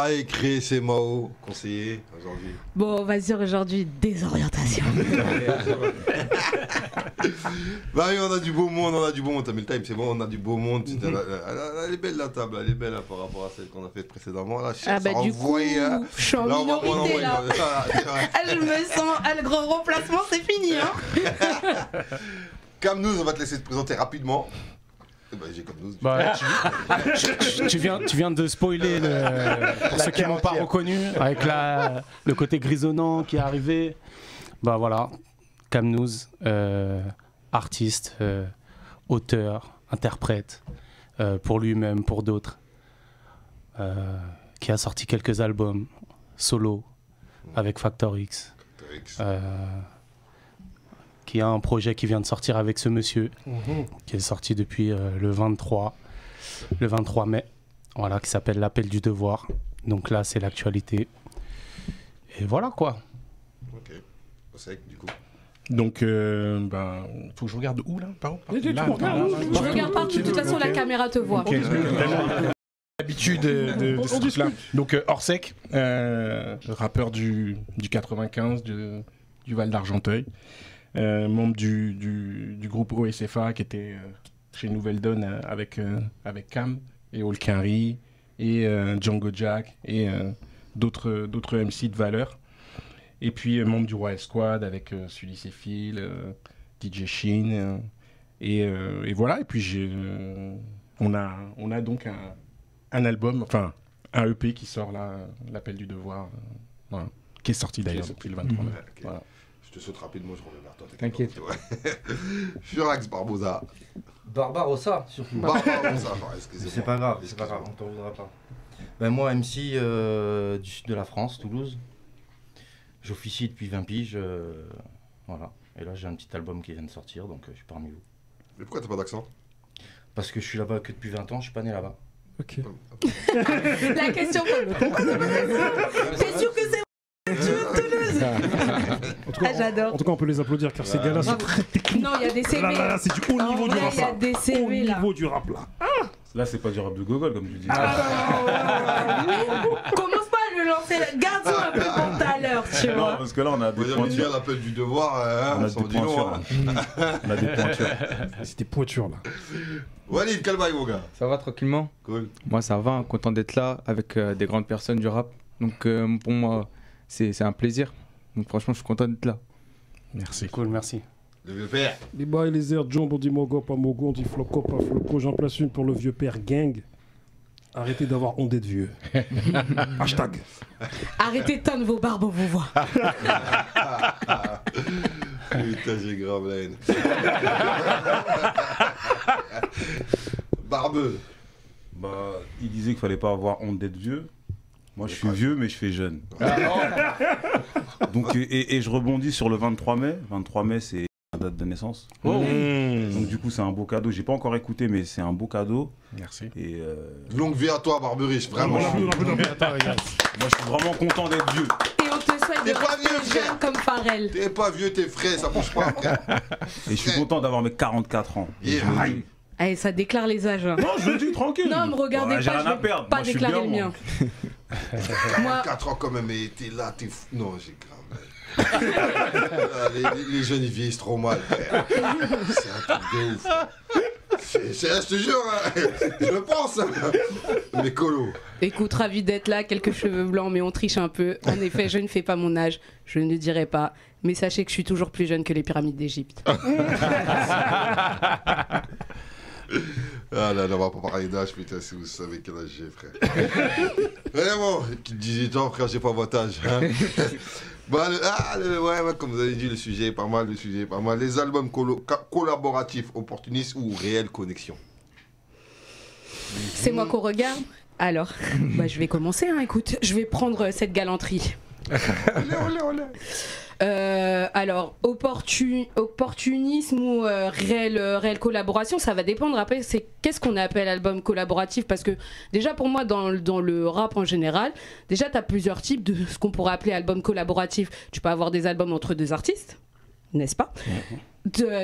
Allez, créer c'est Mao, conseiller aujourd'hui. Bon, on va dire aujourd'hui désorientation. Bah oui, on a du beau monde, t'as mis le time, c'est bon, on a du beau monde. Elle est belle la table, elle est belle par rapport à celle qu'on a faite précédemment. Là, Ah bah du coup, je suis en minorité là. Je me sens, le grand remplacement, c'est fini. Hein. Camnouz, on va te laisser te présenter rapidement. Bah, j'ai Camnouz. Bah, tu viens de spoiler pour ceux qui m'ont pas reconnu avec le côté grisonnant qui est arrivé. Bah voilà, Camnouz, artiste, auteur, interprète, pour lui-même, pour d'autres, qui a sorti quelques albums solo avec Factor X. Qui a un projet qui vient de sortir avec ce monsieur, qui est sorti depuis le 23 mai, voilà, qui s'appelle L'Appel du Devoir. Donc là, c'est l'actualité. Et voilà quoi. Ok, sec du coup. Donc, faut que je regarde où là, Je regarde partout, de toute façon la caméra te voit. L'habitude de ce truc-là. Donc, Orsec, rappeur du 95, du Val d'Argenteuil. Membre du groupe OSFA qui était chez Nouvelle Donne avec Cam et Olkinry et Django Jack et d'autres MC de valeur. Et puis membre du Royal Squad avec Sully Phil, DJ Sheen et voilà. Et puis on a donc un album, enfin un EP qui sort là, L'Appel du Devoir, voilà, qui est sorti d'ailleurs depuis le 23 mai. Voilà. Je te saute rapidement, je reviens vers toi. T'inquiète. Furax Barbosa. Barbarossa, surtout. Barbarossa, excusez-moi. C'est pas grave, on t'en voudra pas. Ben moi, MC du sud de la France, Toulouse. J'officie depuis 20 piges. Voilà. Et là, j'ai un petit album qui vient de sortir, donc je suis parmi vous. Mais pourquoi t'as pas d'accent? Parce que je suis là-bas que depuis 20 ans, je suis pas né là-bas. Ok. La question pour le T'es sûr que c'est j'adore. En tout cas, on peut les applaudir car ces gars-là sont très techniques. Non, il y a des CV. Là, c'est du haut niveau du rap. Il y a des CV là. Haut niveau du rap là. Là, c'est pas du rap de Gogol, comme tu dis. Commence pas à le lancer. Garde-toi un peu pour tout à l'heure, tu vois. Non, parce que là, on a des pointures. L'appel du devoir, on a des pointures. On a des pointures. C'est des pointures là. Walid, quel bail, mon gars? Ça va tranquillement? Cool. Moi, ça va, content d'être là avec des grandes personnes du rap. Donc, pour moi, c'est un plaisir. Donc, franchement, je suis content d'être là. Merci. Cool, merci. Le vieux père. Les bails, les airs, John, on dit Mogo, pas Mogo, on dit Floco, pas Floco. J'en place une pour le vieux père gang. Arrêtez d'avoir honte d'être vieux. Hashtag. Arrêtez de teindre vos barbes, on vous voit. Putain, j'ai grave la haine. Barbeux. Bah, il disait qu'il fallait pas avoir honte d'être vieux. Moi, je suis vieux, mais je fais jeune. Donc, et je rebondis sur le 23 mai. 23 mai, c'est la date de naissance. Donc, du coup, c'est un beau cadeau. J'ai pas encore écouté, mais c'est un beau cadeau. Merci. Et longue vie à toi, Barberiche. Vraiment. Moi, je suis vraiment content d'être vieux. Et on te souhaite de rester jeune comme Pharrell. T'es pas vieux, t'es frais, ça bouge pas après. Et je suis content d'avoir mes 44 ans. Allez, ça déclare les âges. Non, je le dis tranquille. Non, me regardez j'ai pas, rien à perdre. Pas Moi, je suis déclarer bien, le mien. Moi, 4 ans quand même, mais t'es là, t'es fou. Non, j'ai grave. les jeunes, ils vieillissent trop mal, frère. C'est un truc de ouf. Je te jure, hein, je le pense. Les colos. Écoute, ravi d'être là, quelques cheveux blancs, mais on triche un peu. En effet, je ne fais pas mon âge, je ne dirai pas. Mais sachez que je suis toujours plus jeune que les pyramides d'Égypte. Ah là là, on va pas parler d'âge, putain, si vous savez quel âge j'ai, frère. Vraiment, 18 ans, frère, j'ai pas votre âge. Hein. Bah, ouais, comme vous avez dit, le sujet est pas mal, Les albums collaboratifs, opportunistes ou réelle connexion? C'est moi qu'on regarde. Alors, bah, je vais commencer, hein, écoute, je vais prendre cette galanterie. Alors, opportunisme ou réelle collaboration, ça va dépendre. Après, c'est qu'est-ce qu'on appelle album collaboratif? Parce que déjà, pour moi, dans le rap en général, déjà, tu as plusieurs types de ce qu'on pourrait appeler album collaboratif. Tu peux avoir des albums entre deux artistes. n'est-ce pas,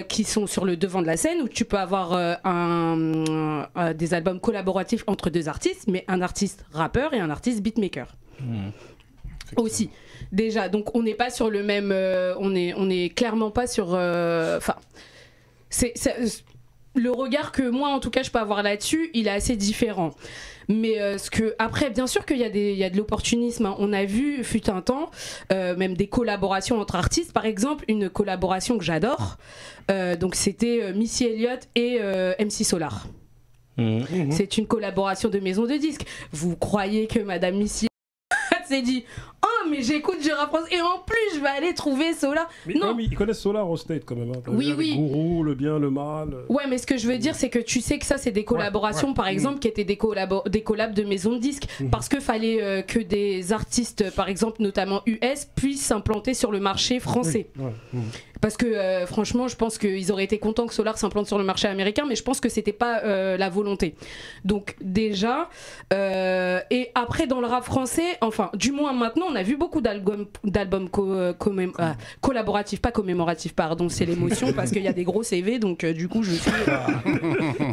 qui sont sur le devant de la scène, où tu peux avoir des albums collaboratifs entre deux artistes, mais un artiste rappeur et un artiste beatmaker. Aussi, déjà, donc on n'est pas sur le même, on est clairement pas sur, enfin, le regard que moi en tout cas je peux avoir là-dessus, il est assez différent. Mais après, bien sûr qu'il y a de l'opportunisme, hein. On a vu, fut un temps, même des collaborations entre artistes. Par exemple, une collaboration que j'adore, donc c'était Missy Elliott et MC Solar. C'est une collaboration de maison de disques. Vous croyez que Madame Missy s'est dit « Oh, mais j'écoute du rap français et en plus, je vais aller trouver Solar ». Non, mais ils connaissent Solar au State quand même. Hein. Oui, oui. Gourou, le bien, le mal. Ouais, mais ce que je veux dire, c'est que tu sais que ça, c'est des collaborations, par exemple, qui étaient des collabs de maisons de disques. Parce qu'il fallait que des artistes, par exemple, notamment US, puissent s'implanter sur le marché français. Parce que franchement, je pense qu'ils auraient été contents que Solar s'implante sur le marché américain, mais je pense que c'était pas la volonté. Donc déjà, et après dans le rap français, enfin du moins maintenant, on a vu beaucoup d'albums collaboratifs, pas commémoratifs, pardon, c'est l'émotion parce qu'il y a des gros CV, donc du coup je suis,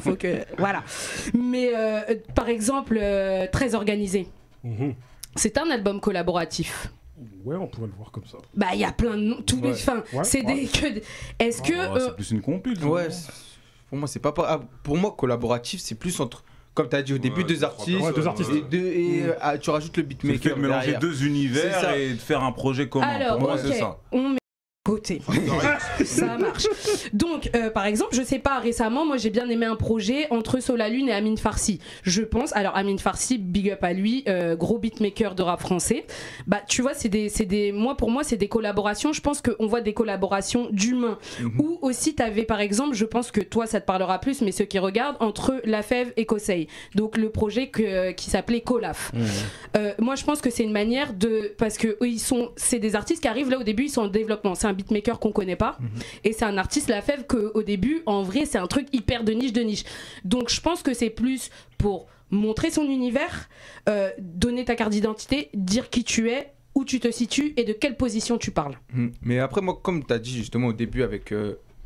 faut que voilà. Mais par exemple, Très organisé, c'est un album collaboratif. Ouais, on pourrait le voir comme ça. Bah, il y a plein de noms. Tous les fins. C'est des. Est-ce que. C'est plus une compile. Ouais, pour moi, c'est pas. Pour moi, collaboratif, c'est plus entre. Comme tu as dit au début, deux artistes. Ouais, deux artistes. Et tu rajoutes le beatmaker. C'est le fait de mélanger deux univers et de faire un projet commun. Alors, pour moi, c'est ça. On met côté. Ça marche. Donc, par exemple, je sais pas, récemment, moi j'ai bien aimé un projet entre Solalune et Amine Farsi. Je pense, alors Amine Farsi, big up à lui, gros beatmaker de rap français. Bah, tu vois, pour moi, c'est des collaborations. Je pense qu'on voit des collaborations d'humains. Ou aussi, t'avais par exemple, je pense que toi, ça te parlera plus, mais ceux qui regardent, entre La Fève et Kosei. Donc, le projet qui s'appelait Colaf. Moi, je pense que c'est une manière de. Parce que c'est des artistes qui arrivent là au début, ils sont en développement. C'est un beatmaker qu'on connaît pas et c'est un artiste La Fève qu'au début en vrai c'est un truc hyper de niche. Donc je pense que c'est plus pour montrer son univers, donner ta carte d'identité, dire qui tu es, où tu te situes et de quelle position tu parles. Mais après moi, comme tu as dit justement au début, avec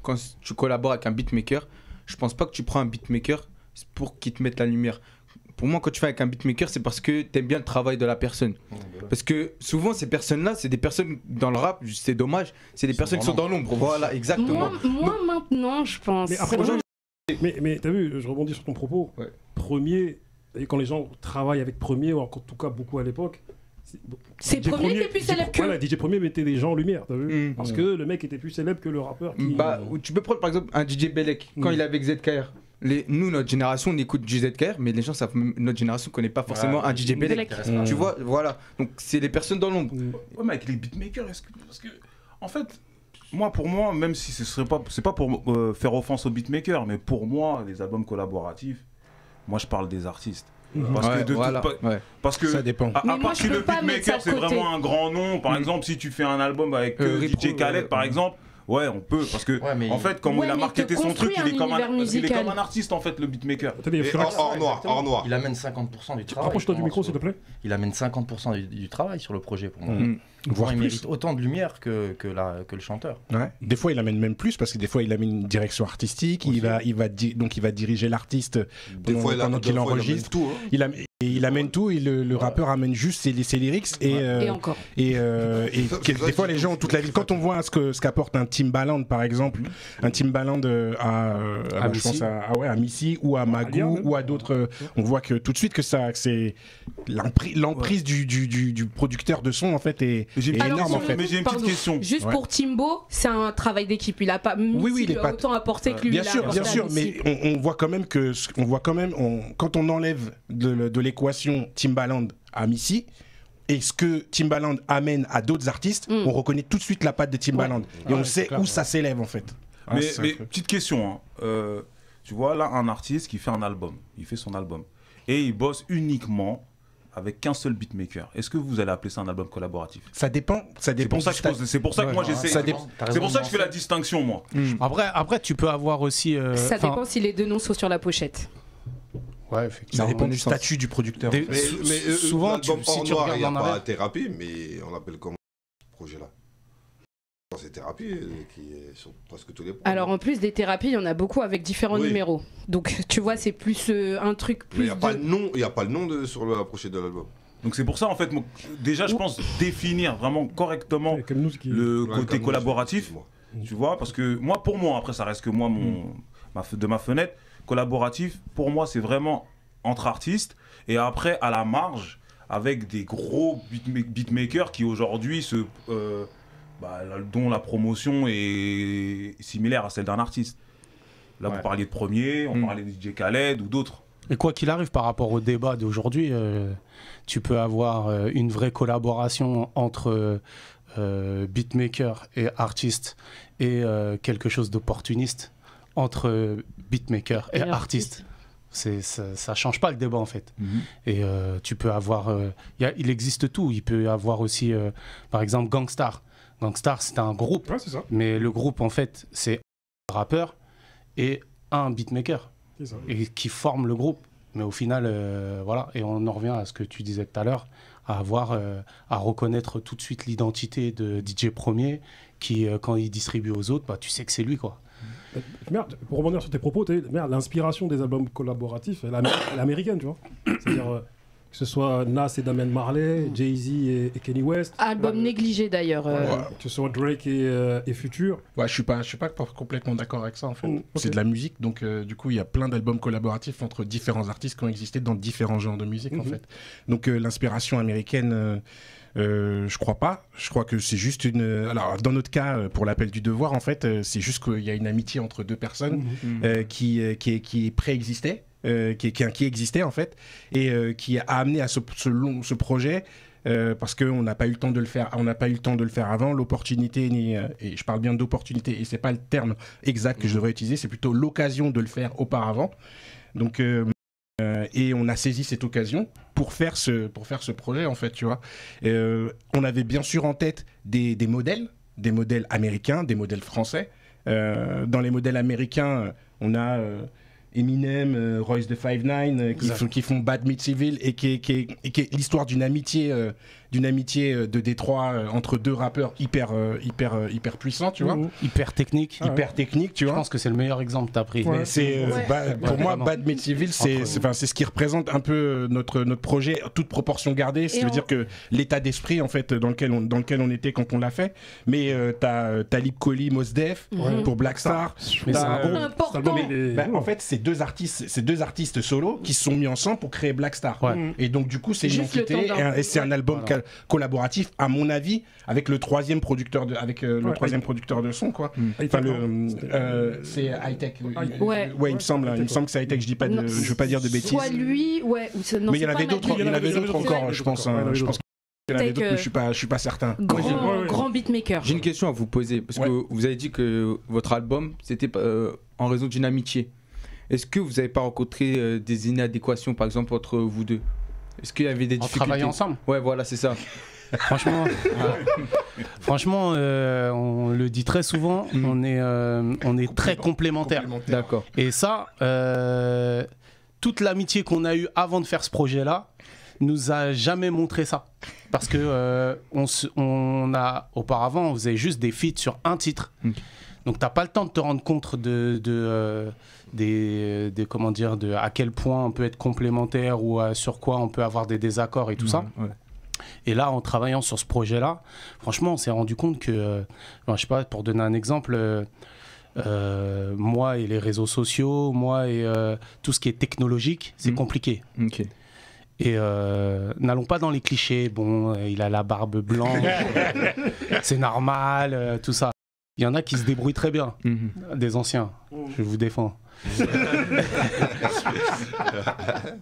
quand tu collabores avec un beatmaker, je pense pas que tu prends un beatmaker pour qu'il te mette la lumière. Pour moi, quand tu fais avec un beatmaker, c'est parce que tu aimes bien le travail de la personne. Parce que souvent, ces personnes-là, c'est des personnes dans le rap, c'est dommage, c'est des personnes qui sont dans l'ombre. Voilà, exactement. Moi maintenant, je pense. Mais après, mais t'as vu, je rebondis sur ton propos. Ouais. Premier, et quand les gens travaillent avec Premier, ou en tout cas beaucoup à l'époque, c'est Premier qui est plus célèbre que. Voilà, DJ Premier mettait des gens en lumière, t'as vu parce que le mec était plus célèbre que le rappeur. Bah, tu peux prendre par exemple un DJ Belek, quand il est avec ZKR. Nous, notre génération, on écoute du ZKR, mais les gens savent, notre génération ne connaît pas forcément un DJ Belek. Tu vois, voilà. Donc, c'est les personnes dans l'ombre. Ouais, mais avec les beatmakers, parce que, en fait, pour moi, même si c'est pas pour faire offense aux beatmakers, mais pour moi, les albums collaboratifs, moi, je parle des artistes. Parce que ça dépend. À part si le beatmaker, c'est vraiment un grand nom, par exemple, si tu fais un album avec DJ Khaled, par exemple. Ouais, on peut, parce que en fait, comme il a marketé son truc, il est comme un artiste en fait, le beatmaker. Hors noir. Il amène 50% du travail. Rapproche-toi du micro, s'il te plaît. Il amène 50% du travail sur le projet pour moi. Voire il mérite autant de lumière que le chanteur. Ouais. Des fois, il amène même plus parce que des fois, il amène une direction artistique. Il va diriger l'artiste pendant qu'il enregistre. Il amène tout et le rappeur amène juste ses lyrics et encore. Et des fois, les gens ont toute la vie. Quand on voit ce qu'apporte un Timbaland, par exemple, un Timbaland je pense à Missy ou à Magou ou à d'autres, on voit que tout de suite que c'est l'emprise du producteur de son en fait est énorme en fait. Mais j'ai une petite question. Juste pour Timbo, c'est un travail d'équipe. Il a pas autant apporté que lui. Bien sûr, mais on voit quand même quand on enlève de l'équation Timbaland à Missy, et ce que Timbaland amène à d'autres artistes, on reconnaît tout de suite la patte de Timbaland et on sait où ça s'élève en fait. Mais petite question, tu vois là un artiste qui fait un album, il fait son album et il bosse uniquement avec qu'un seul beatmaker. Est-ce que vous allez appeler ça un album collaboratif? Ça dépend. C'est pour ça que moi j'essaie. C'est pour ça que je fais la distinction moi. Après tu peux avoir aussi. Ça dépend si les deux noms sont sur la pochette. Ouais, effectivement. Ça dépend du statut du producteur. Mais souvent, si tu regardes, il n'y a pas thérapie, mais on l'appelle comment ce projet-là? ces thérapies qui sont presque tous les points. Alors en plus des thérapies, il y en a beaucoup avec différents Oui. numéros. Donc tu vois, c'est plus un truc Mais il plus n'y a pas le nom, il y a pas le nom sur la pochette de l'album. Donc c'est pour ça en fait, moi, déjà je pense définir vraiment correctement Et comme nous, ce qui- le Ouais, côté comme collaboratif, excuse-moi. tu vois, parce que moi, pour moi, après ça reste que moi, de ma fenêtre, collaboratif, pour moi c'est vraiment entre artistes et après à la marge avec des gros beatmakers qui aujourd'hui dont la promotion est similaire à celle d'un artiste. Là vous parliez de Premier, on parlait de DJ Khaled ou d'autres. Et quoi qu'il arrive par rapport au débat d'aujourd'hui, tu peux avoir une vraie collaboration entre beatmaker et artiste et quelque chose d'opportuniste entre beatmaker et artiste. Ça change pas le débat en fait. Et tu peux avoir, il existe tout. Il peut y avoir aussi, par exemple, Gangstar. Gangstar, c'est un groupe, Ouais, c'est ça. mais le groupe en fait, c'est un rappeur et un beatmaker C'est ça. et qui forment le groupe. Mais au final, voilà, et on en revient à ce que tu disais tout à l'heure, à reconnaître tout de suite l'identité de DJ Premier, qui, quand il distribue aux autres, bah, tu sais que c'est lui, quoi. Merde, pour rebondir sur tes propos, l'inspiration des albums collaboratifs, elle est américaine, tu vois. C'est-à-dire que ce soit Nas et Damian Marley, Jay-Z et Kanye West. album négligé d'ailleurs. Que ce soit Drake et Future. Ouais, je suis pas complètement d'accord avec ça en fait. Ok. C'est de la musique, donc du coup il y a plein d'albums collaboratifs entre différents artistes qui ont existé dans différents genres de musique en fait. Donc l'inspiration américaine, je crois pas. Je crois que c'est juste une. Alors dans notre cas, pour l'appel du devoir en fait, c'est juste qu'il y a une amitié entre deux personnes qui préexistait. Qui existait en fait et qui a amené à ce projet parce qu'on n'a pas eu le temps de le faire, avant, l'opportunité et je parle bien d'opportunité et c'est pas le terme exact que je devrais utiliser, c'est plutôt l'occasion de le faire auparavant. Donc et on a saisi cette occasion pour faire ce projet en fait, tu vois. On avait bien sûr en tête des modèles américains, des modèles français. Dans les modèles américains, on a Eminem, Royce the 5ix9 qui font Bad Meets Evil et qui est l'histoire d'une amitié de Détroit entre deux rappeurs hyper puissants, tu vois. Hyper technique. Hyper technique, tu Je vois. pense que c'est le meilleur exemple que tu as pris. Ouais. C'est pour moi vraiment. Bad Meets Evil, c'est ce qui représente un peu notre projet, toute proportion gardée. C'est-à-dire que l'état d'esprit en fait dans lequel on était quand on l'a fait. Mais t'as Talib Kweli, Mos Def pour Black Star. Mais T'as, c'est un bon- Important. Cet album, il est- en fait, c'est deux artistes solo qui se sont mis ensemble pour créer Black Star. Ouais. Et donc du coup, c'est une Juste le entité temps d'un- et c'est un album Voilà. collaboratif, à mon avis, avec le troisième producteur de son, quoi. Enfin, c'est High Tech. Ouais. Il me semble que c'est High Tech. Je veux pas dire de bêtises. Soit lui, ouais. Mais il y en avait d'autres, encore, je pense. Je pense qu'il y en avait d'autres, mais je suis pas certain. Grand beatmaker. J'ai une question à vous poser, parce Ouais. que vous avez dit que votre album, c'était en raison d'une amitié. Est-ce que vous n'avez pas rencontré des inadéquations, par exemple, entre vous deux? Est-ce qu'il y avait des En difficultés? travaillant ensemble. Ouais, voilà, c'est ça. Franchement, on le dit très souvent, on est très complémentaires. D'accord. Et ça, toute l'amitié qu'on a eue avant de faire ce projet-là, nous a jamais montré ça. Parce que auparavant, on faisait juste des feats sur un titre. Donc t'as pas le temps de te rendre compte de à quel point on peut être complémentaire ou sur quoi on peut avoir des désaccords et tout ça. Ouais. Et là, en travaillant sur ce projet-là, franchement, on s'est rendu compte que, je sais pas, pour donner un exemple, moi et les réseaux sociaux, moi et tout ce qui est technologique, c'est compliqué. Ok. Et n'allons pas dans les clichés. Bon, il a la barbe blanche, c'est normal, tout ça. Il y en a qui se débrouillent très bien, des anciens. Je vous défends.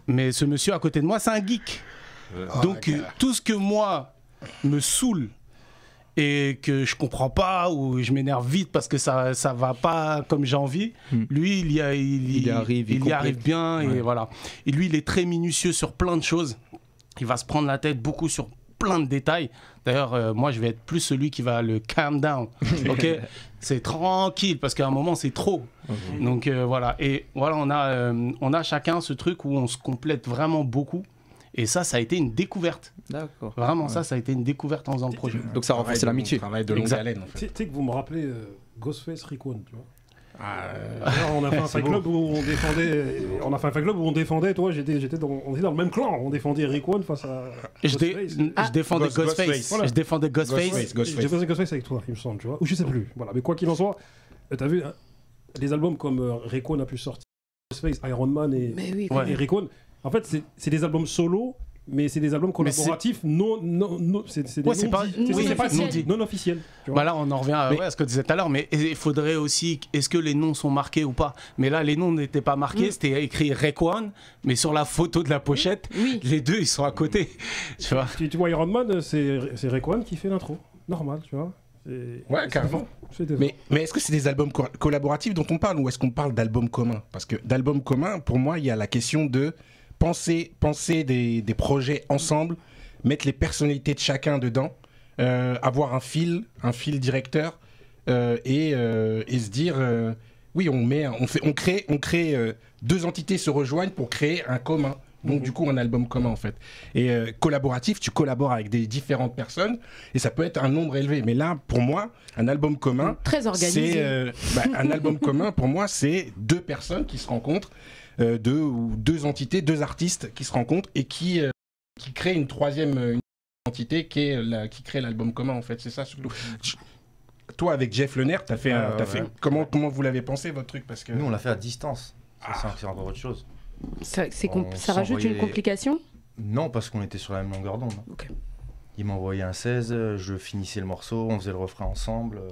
Mais ce monsieur à côté de moi, c'est un geek. Donc tout ce que moi me saoule et que je comprends pas ou je m'énerve vite parce que ça va pas comme j'ai envie, lui il y arrive bien et voilà. Et lui il est très minutieux sur plein de choses. Il va se prendre la tête beaucoup sur plein de détails. D'ailleurs moi je vais être plus celui qui va le calm down. OK, c'est tranquille parce qu'à un moment c'est trop. Donc voilà, et voilà, on a chacun ce truc où on se complète vraiment beaucoup. Et ça a été une découverte. D'accord. Vraiment, ça a été une découverte en faisant le projet. Donc ça renforce l'amitié. Travail de longue Exact. haleine, en fait. Tu sais que vous me rappelez Ghostface Rayquan, tu vois. Ah, Alors, on a fait un fan club où on défendait. On a fait un fan club où on défendait. Toi, on était dans le même clan. On défendait Rayquan face à Je défendais Ghostface. Voilà. Je défendais Ghostface. J'ai fait Ghostface avec toi, il me semble, tu vois. Ou je sais plus. Voilà. Mais quoi qu'il en soit, t'as vu hein, des albums comme Rayquan a pu sortir, Ghostface, Iron Man et Rayquan. En fait, c'est des albums solo. Mais c'est des albums collaboratifs non, c'est des Ouais, c'est pas non officiels. tu vois. Bah là, on en revient à ce que tu disais tout à l'heure, mais il faudrait aussi, est-ce que les noms sont marqués ou pas? Mais là, les noms n'étaient pas marqués, c'était écrit Rayquan, mais sur la photo de la pochette, les deux, ils sont à côté. Tu vois, tu vois Iron Man, c'est Rayquan qui fait l'intro. Normal, tu vois. Ouais, carrément. Mais est-ce que c'est des albums collaboratifs dont on parle ou est-ce qu'on parle d'albums communs? Parce que d'albums communs, pour moi, il y a la question de penser des projets ensemble, mettre les personnalités de chacun dedans, avoir un fil directeur et se dire oui, on crée deux entités se rejoignent pour créer un commun. Donc du coup un album commun en fait. Et collaboratif, tu collabores avec des différentes personnes et ça peut être un nombre élevé. Mais là pour moi un album commun, très organisé. Un album commun pour moi c'est deux personnes qui se rencontrent, deux entités, deux artistes qui se rencontrent et qui créent une troisième entité qui crée l'album commun en fait. C'est ça surtout. Toi avec Jeff Lenert, t'as fait comment vous l'avez pensé votre truc parce que nous on l'a fait à distance. C'est encore autre chose. Ça rajoute une complication? Non, parce qu'on était sur la même longueur d'onde. Okay. Il m'a envoyé un 16, je finissais le morceau, on faisait le refrain ensemble.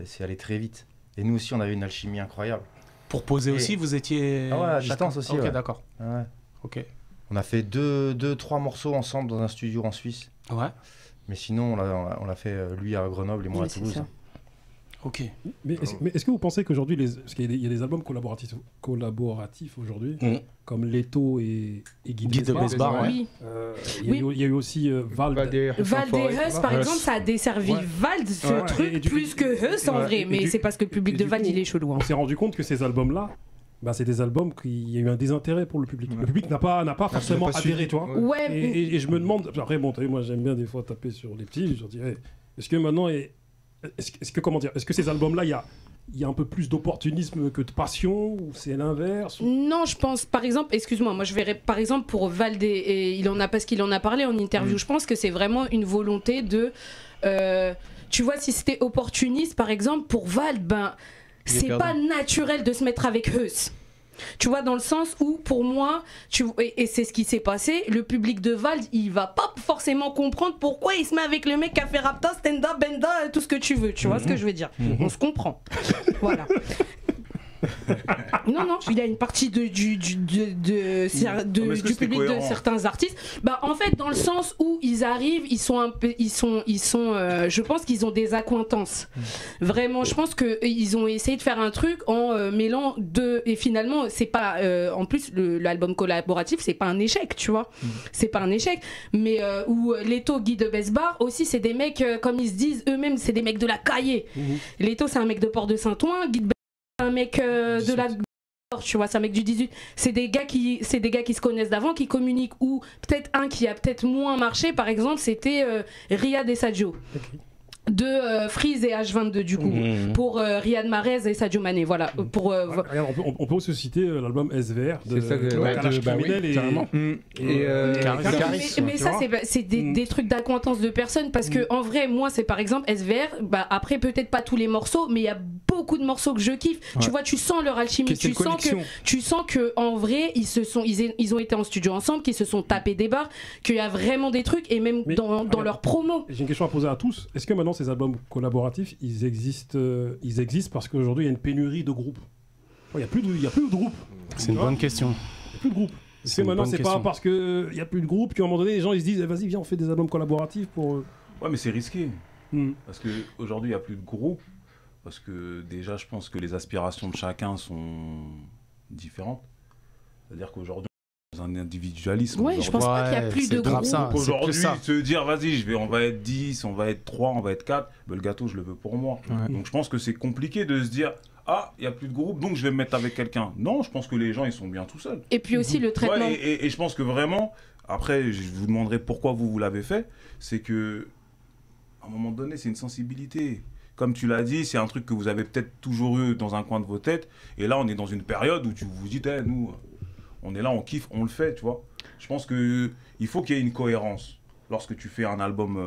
C'est allé très vite. Et nous aussi, on avait une alchimie incroyable. pour poser aussi, vous étiez... Ah ouais, à distance aussi. Ok, ouais. d'accord. Ouais. Ok. On a fait trois morceaux ensemble dans un studio en Suisse. Ouais. Mais sinon, on l'a fait lui à Grenoble et moi à Toulouse. Ok. Mais est-ce que vous pensez qu'aujourd'hui, parce qu'il y a des albums collaboratifs aujourd'hui, comme Leto et Guy de Besbar, oui. Il y a eu aussi Vald et Huss, par exemple, ça a desservi Vald, ce truc, plus que Huss en vrai, mais c'est parce que le public de Vald, il est chelou. On s'est rendu compte que ces albums-là, c'est des albums qu'il y a eu un désintérêt pour le public. Le public n'a pas forcément adhéré, tu vois. Ouais. Et je me demande, après, bon, moi j'aime bien des fois taper sur les petits, je leur dis, est-ce que maintenant... Est-ce que ces albums-là, il y a un peu plus d'opportunisme que de passion, ou c'est l'inverse? Non, je pense, par exemple, excuse-moi, moi je verrais, par exemple, pour Vald, et parce qu'il en a parlé en interview, je pense que c'est vraiment une volonté de... tu vois, si c'était opportuniste, par exemple, pour Vald, c'est pas naturel de se mettre avec Huss. Tu vois, dans le sens où, pour moi, et c'est ce qui s'est passé, le public de Vald, il va pas forcément comprendre pourquoi il se met avec le mec qui a fait Rapta, Stenda, Benda, tout ce que tu veux. Tu vois ce que je veux dire? On se comprend. Voilà. Non, il y a une partie du public de certains artistes. En fait, dans le sens où ils arrivent, je pense qu'ils ont des accointances. Vraiment, je pense qu'ils ont essayé de faire un truc en mêlant deux. Et finalement, c'est pas. En plus, l'album collaboratif, c'est pas un échec, tu vois. C'est pas un échec. Mais où Leto, Guy de Besbar aussi, c'est des mecs, comme ils se disent eux-mêmes, c'est des mecs de la cahier. Leto, c'est un mec de Port-de-Saint-Ouen. Guy de un mec de la... Tu vois, c'est un mec du 18. C'est des gars qui se connaissent d'avant, qui communiquent. Ou peut-être un qui a peut-être moins marché, par exemple, c'était Riyad et Sadio. De Freeze et H22 du coup, pour Riyad Mahrez et Sadio Mané. Voilà. On peut aussi citer l'album SVR de Kalash Criminel mais ça c'est des trucs d'acquaintance de personnes, parce que en vrai, moi c'est par exemple SVR, après peut-être pas tous les morceaux, mais il y a beaucoup de morceaux que je kiffe. Tu vois, tu sens leur alchimie, tu sens que en vrai ils ont été en studio ensemble, qu'ils se sont tapés des barres, qu'il y a vraiment des trucs, et même dans leur promo. J'ai une question à poser à tous. Est-ce que maintenant ces albums collaboratifs, ils existent parce qu'aujourd'hui il y a une pénurie de groupes? Il n'y a plus de groupes. C'est une bonne question. Il n'y a plus de groupes. Est-ce que maintenant c'est pas parce qu'il n'y a plus de groupes qu'à un moment donné les gens ils se disent vas-y viens on fait des albums collaboratifs pour... Ouais, mais c'est risqué. Parce qu'aujourd'hui il n'y a plus de groupes. Parce que déjà je pense que les aspirations de chacun sont différentes. C'est-à-dire qu'aujourd'hui un individualisme. Ouais, je pense pas qu'il y a plus de groupes. Aujourd'hui, se dire vas-y, on va être 10, on va être 3, on va être 4, le gâteau je le veux pour moi. Donc je pense que c'est compliqué de se dire il n'y a plus de groupe, donc je vais me mettre avec quelqu'un. Non, je pense que les gens ils sont bien tout seuls. Et puis aussi le traitement. Et je pense que vraiment, Après, je vous demanderai pourquoi vous l'avez fait. C'est que, à un moment donné, c'est une sensibilité. Comme tu l'as dit, c'est un truc que vous avez peut-être toujours eu dans un coin de vos têtes. Et là, on est dans une période où tu vous dites, hey, nous, on est là, on kiffe, on le fait, tu vois. Je pense qu'il faut qu'il y ait une cohérence lorsque tu fais un album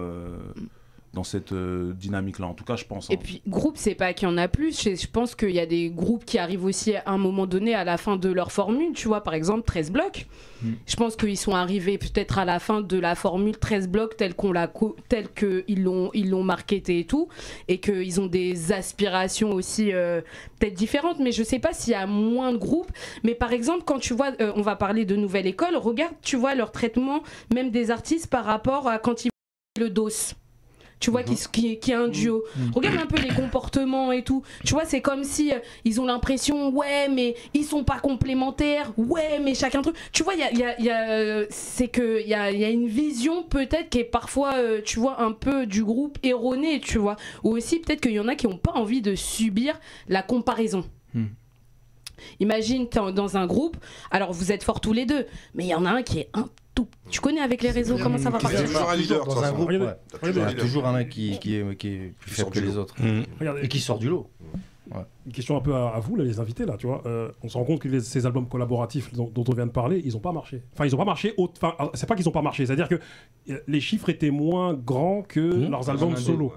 dans cette dynamique-là. En tout cas, je pense. Et puis, groupe, c'est pas qu'il y en a plus. Je pense qu'il y a des groupes qui arrivent aussi à un moment donné à la fin de leur formule. Tu vois, par exemple, 13 blocs. Je pense qu'ils sont arrivés peut-être à la fin de la formule 13 blocs telle qu'ils l'ont marketé et tout. Et qu'ils ont des aspirations aussi peut-être différentes. Mais je sais pas s'il y a moins de groupes. Mais par exemple, quand tu vois, on va parler de Nouvelle École, regarde, tu vois, leur traitement, même des artistes par rapport à quand ils le DOS. Tu vois, qui est un duo. Regarde un peu les comportements et tout. Tu vois, c'est comme si ils ont l'impression, ouais, mais ils sont pas complémentaires. Ouais, mais chacun truc. Tu vois, c'est qu'il y a une vision peut-être qui est parfois, tu vois, un peu du groupe erronée, tu vois. Ou aussi peut-être qu'il y en a qui n'ont pas envie de subir la comparaison. Imagine, t'es dans un groupe, alors vous êtes forts tous les deux, mais il y en a un qui est un tout. Tu connais avec les réseaux comment ça va partir? Il y a toujours un leader dans un groupe. Il y a toujours un mec qui est plus faible que les autres et qui sort du lot. Une question un peu à vous, là, les invités, là, tu vois. On se rend compte que ces albums collaboratifs dont on vient de parler, ils n'ont pas marché. Enfin, ils n'ont pas marché. C'est pas qu'ils n'ont pas marché, c'est-à-dire que les chiffres étaient moins grands que leurs albums solo.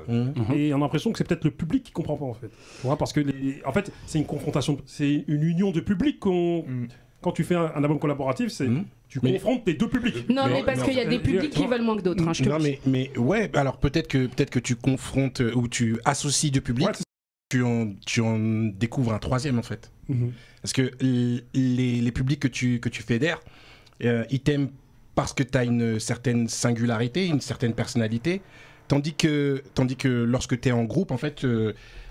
Et on a l'impression que c'est peut-être le public qui comprend pas, en fait. Tu vois, parce que, en fait, c'est une confrontation, c'est une union de public quand tu fais un album collaboratif, tu confrontes tes deux publics. Non, mais parce qu'il y a des publics qui veulent moins que d'autres. Hein, non, mais ouais, alors peut-être que tu confrontes ou tu associes deux publics. Ouais, tu en découvres un troisième en fait. Parce que les publics que tu fédères, ils t'aiment parce que tu as une certaine singularité, une certaine personnalité, tandis que lorsque tu es en groupe en fait,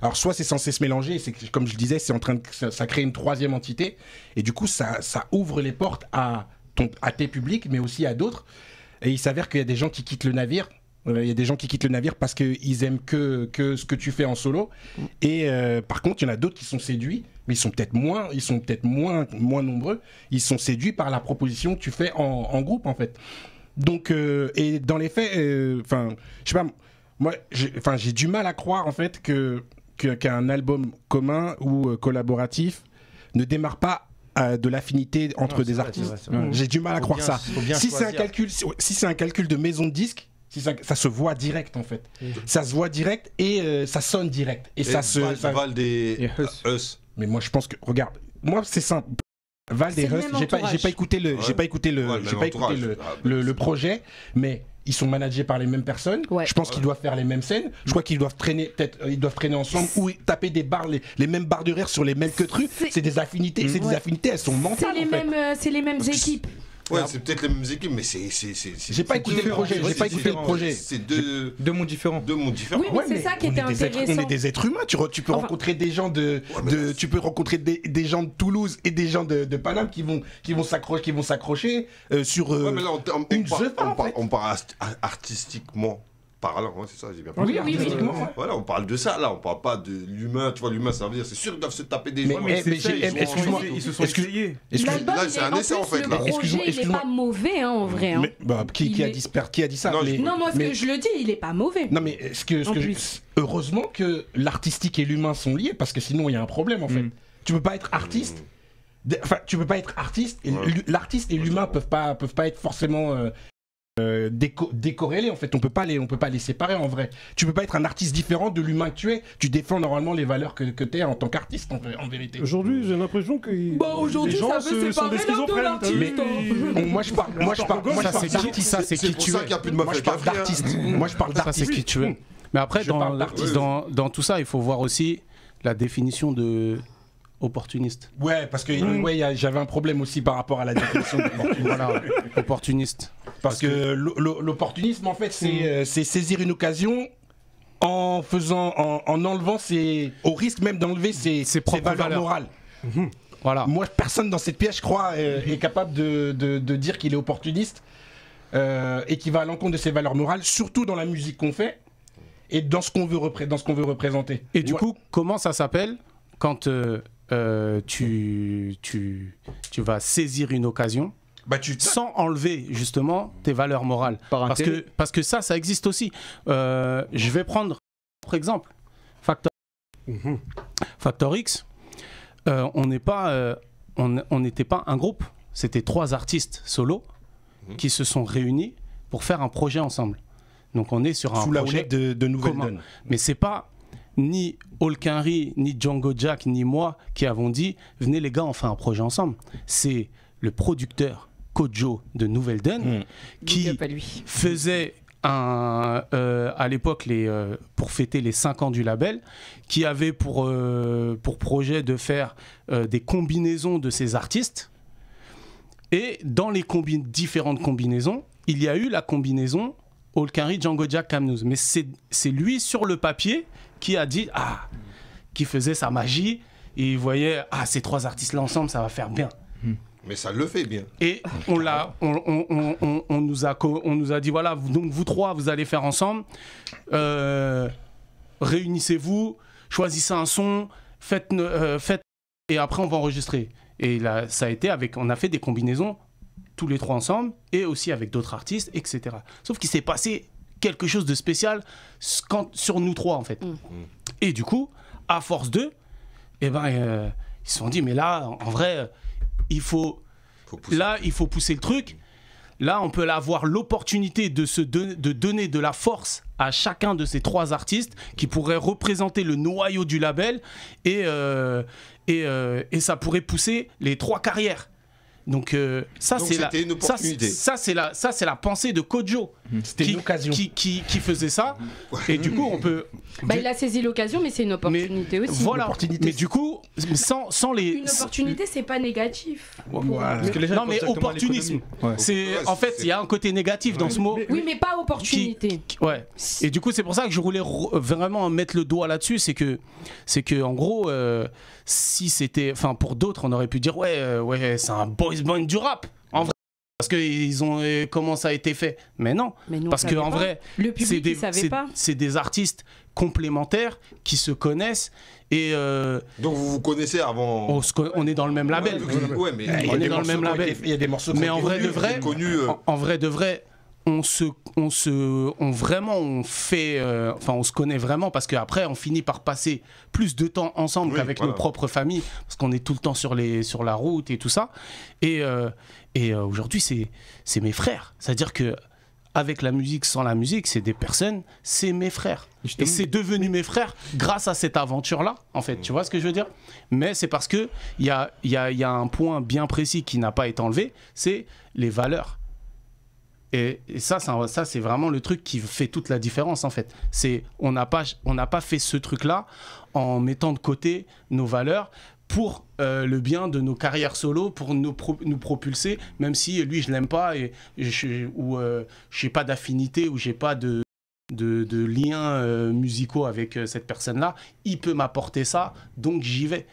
alors soit c'est censé se mélanger, c'est comme je le disais, c'est en train de ça crée une troisième entité et du coup ça ouvre les portes à tes publics mais aussi à d'autres. Et il s'avère qu'il y a des gens qui quittent le navire. Il y a des gens qui quittent le navire parce qu'ils aiment que ce que tu fais en solo. Et par contre, il y en a d'autres qui sont séduits, mais ils sont peut-être moins nombreux. Ils sont séduits par la proposition que tu fais en groupe, en fait. Donc, et dans les faits, je sais pas, moi, j'ai du mal à croire, en fait, qu'un album commun ou collaboratif ne démarre pas de l'affinité entre des artistes. J'ai du mal à croire ça. Si c'est un calcul de maison de disques, ça se voit direct en fait. Ça se voit direct et ça sonne direct. Et ça se. Vald et Us. Mais moi je pense que. Regarde, moi c'est simple. Vald et Us, j'ai pas écouté le projet, mais ils sont managés par les mêmes personnes. Je pense qu'ils doivent faire les mêmes scènes. Je crois qu'ils doivent traîner, ils doivent traîner ensemble ou taper des barres, les mêmes barres de rire sur les mêmes trucs. C'est des affinités, elles sont mentales. C'est les mêmes équipes. Ouais, c'est peut-être les mêmes équipes, mais c'est. J'ai pas écouté le projet. C'est deux mondes différents. Oui, mais c'est ça qui était intéressant. On est des êtres humains. Tu peux rencontrer des gens tu peux rencontrer des gens de Toulouse et des gens de Paname qui vont s'accrocher sur. Ouais, mais là, on parle artistiquement parlant, c'est ça, j'ai bien compris. Oui. Voilà, on parle de ça, là, on parle pas de l'humain, tu vois, l'humain, ça veut dire, c'est sûr qu'ils doivent se taper des gens. Mais excuse-moi, ils se sont essayés. Là, c'est un essai, en fait, là. Le projet, il est pas mauvais, en vrai. Qui a dit ça? Non, moi, ce que je le dis, il est pas mauvais. Non, mais heureusement que l'artistique et l'humain sont liés, parce que sinon, il y a un problème, en fait. Tu peux pas être artiste. Enfin, tu peux pas être artiste. L'artiste et l'humain peuvent pas être forcément décorrélés en fait. On peut pas les séparer en vrai. Tu peux pas être un artiste différent de l'humain que tu es. Tu défends normalement les valeurs que tu es en tant qu'artiste en vérité. Aujourd'hui, j'ai l'impression que aujourd'hui, ça veut séparer l'homme de l'artiste. Moi je parle ça c'est qui tu es. Moi je parle d'artiste. Moi je parle d'artiste. Ça c'est qui tu es. Mais après dans tout ça, il faut voir aussi la définition de opportuniste. Ouais, parce que j'avais un problème aussi par rapport à la définition d'opportuniste. Voilà, opportuniste. Parce que l'opportunisme, en fait, c'est saisir une occasion en enlevant au risque même d'enlever ses valeurs morales. Voilà. Moi, personne dans cette pièce, je crois, est capable de dire qu'il est opportuniste et qu'il va à l'encontre de ses valeurs morales, surtout dans la musique qu'on fait et dans ce qu'on veut représenter. Et du coup, comment ça s'appelle quand tu vas saisir une occasion sans enlever justement tes valeurs morales. Parce que ça existe aussi. Je vais prendre, par exemple, Factor X. On n'était pas un groupe, c'était 3 artistes solo qui se sont réunis pour faire un projet ensemble. Donc on est sur un projet de Nouvelle commun. Donne. Mais c'est pas ni Olkinry, ni Django Jack, ni moi qui avons dit venez les gars, on fait un projet ensemble. C'est le producteur Kojo de Nouvelle Donne qui faisait à l'époque pour fêter les 5 ans du label, qui avait pour projet de faire des combinaisons de ces artistes. Et dans les différentes combinaisons, il y a eu la combinaison Olkinry, Django Jack, Camnews. Mais c'est lui sur le papier qui a dit qui faisait sa magie et il voyait ces 3 artistes là ensemble, ça va faire bien. Mais ça le fait bien. Et on nous a dit voilà, donc vous 3 vous allez faire ensemble, réunissez-vous, choisissez un son, faites et après on va enregistrer. Et là ça a été on a fait des combinaisons tous les 3 ensemble et aussi avec d'autres artistes, etc. Sauf qu'il s'est passé quelque chose de spécial sur nous 3 en fait. Et du coup, à force d'eux, ils se sont dit mais là en vrai il faut pousser le truc. Là, on peut avoir l'opportunité de donner de la force à chacun de ces 3 artistes qui pourraient représenter le noyau du label et ça pourrait pousser les 3 carrières. Donc ça c'est la pensée de Kojo. C'était une occasion qui faisait ça. Et du coup on peut. Il a saisi l'occasion, mais c'est une opportunité aussi. Voilà. Mais du coup sans les. Une opportunité, c'est pas négatif. Parce que les gens non mais opportunisme. C'est en fait il y a un côté négatif dans ce mot. Oui mais pas opportunité. Ouais. Et du coup c'est pour ça que je voulais vraiment mettre le doigt là-dessus, c'est que en gros si c'était, enfin pour d'autres on aurait pu dire ouais c'est un boys band du rap en vrai parce que ils ont comment ça a été fait, mais non parce que en vrai le public c'est des artistes complémentaires qui se connaissent et donc vous vous connaissez avant. On est dans le même label. Ouais, mais on est dans le même label. Il y a des morceaux mais en vrai de vrai on se connaît vraiment parce qu'après on finit par passer plus de temps ensemble qu'avec nos propres familles parce qu'on est tout le temps sur la route et tout ça et aujourd'hui c'est mes frères, c'est à dire que avec la musique, sans la musique, c'est des personnes, c'est mes frères. Et c'est devenu mes frères grâce à cette aventure-là, en fait. Tu vois ce que je veux dire? Mais c'est parce qu'il y a un point bien précis qui n'a pas été enlevé, c'est les valeurs. Et ça c'est vraiment le truc qui fait toute la différence, en fait. On n'a pas fait ce truc-là en mettant de côté nos valeurs pour le bien de nos carrières solo, pour nous propulser, même si lui je l'aime pas ou j'ai pas d'affinité ou j'ai pas de liens musicaux avec cette personne-là, il peut m'apporter ça, donc j'y vais.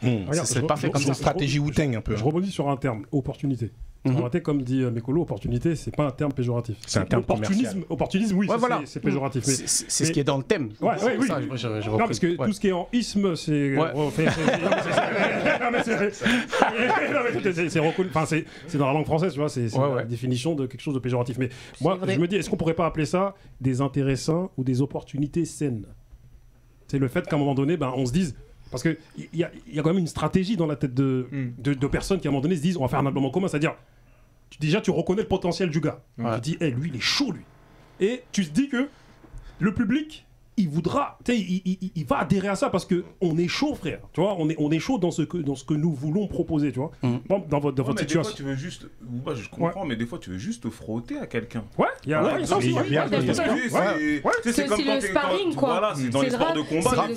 C'est pas fait comme ça. Stratégie Wu-Tang un peu. Je rebondis sur un terme, opportunité. Comme dit Mekolo, opportunité, c'est pas un terme péjoratif. C'est un terme commercial. Opportunisme, oui, c'est péjoratif. C'est ce qui est dans le thème. Oui. Non, parce que tout ce qui est en isme, c'est. C'est dans la langue française, tu vois, c'est la définition de quelque chose de péjoratif. Mais moi, je me dis, est-ce qu'on pourrait pas appeler ça des intéressants ou des opportunités saines? C'est le fait qu'à un moment donné, on se dise. Parce qu'il y a quand même une stratégie dans la tête de personnes qui à un moment donné se disent on va faire un album en commun, c'est-à-dire déjà tu reconnais le potentiel du gars. Tu dis lui il est chaud lui. Et tu te dis que le public il voudra, il va adhérer à ça parce qu'on est chaud frère. Tu vois, on est chaud dans ce que nous voulons proposer, tu vois. Dans votre situation. Des fois tu veux juste, moi je comprends, mais des fois tu veux juste te frotter à quelqu'un. C'est comme le sparring quoi. Voilà, c'est dans les sports de combat.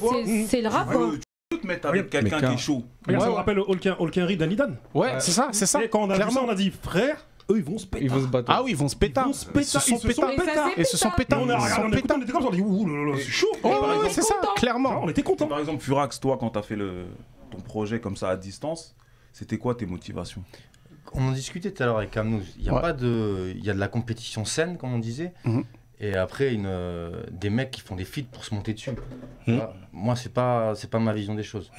C'est le rap quoi. Te mettre avec quelqu'un qui est chaud. Ça me rappelle Olkinry d'Anidan. Ouais, c'est ça. Et quand on a vu ça, on a dit frère, eux ils vont se péter. Ils vont se battre. Ah oui, ils vont se péter. Ils se sont pétés. On était comme ça, on dit ouh là là, c'est chaud. Ouais, c'est ça, clairement. On était contents. Par exemple, Furax, toi, quand t'as fait ton projet comme ça à distance, c'était quoi tes motivations? On en discutait tout à l'heure avec Camnews. Il y a de la compétition saine, comme on disait. Et après, des mecs qui font des feats pour se monter dessus. Moi, c'est pas ma vision des choses.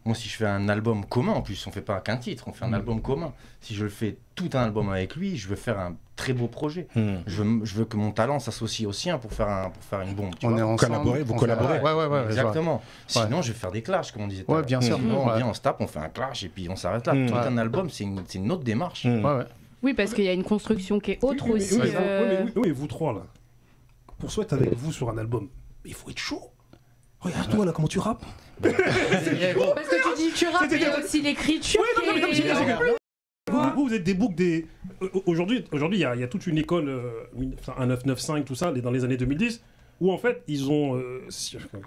Moi, si je fais un album commun, en plus, on fait pas qu'un titre, on fait un album commun. Si je le fais tout un album avec lui, je veux faire un très beau projet. Je veux que mon talent s'associe au sien pour faire une bombe. On est ensemble. Vous collaborez. Ouais, exactement. Sinon, je vais faire des clashs, comme on disait. Ouais, bien sûr. Sinon, on vient, on se tape, on fait un clash et puis on s'arrête là. Tout un album, c'est une autre démarche. Oui, parce qu'il y a une construction qui est autre aussi. Oui, vous trois là. Pour soit être avec vous sur un album, il faut être chaud. Regarde-toi là, comment tu rappes. Parce que tu dis tu rappes, mais aussi l'écriture. Vous êtes des boucs des. Aujourd'hui, il y a toute une école, un 995, tout ça, dans les années 2010, où en fait, ils ont.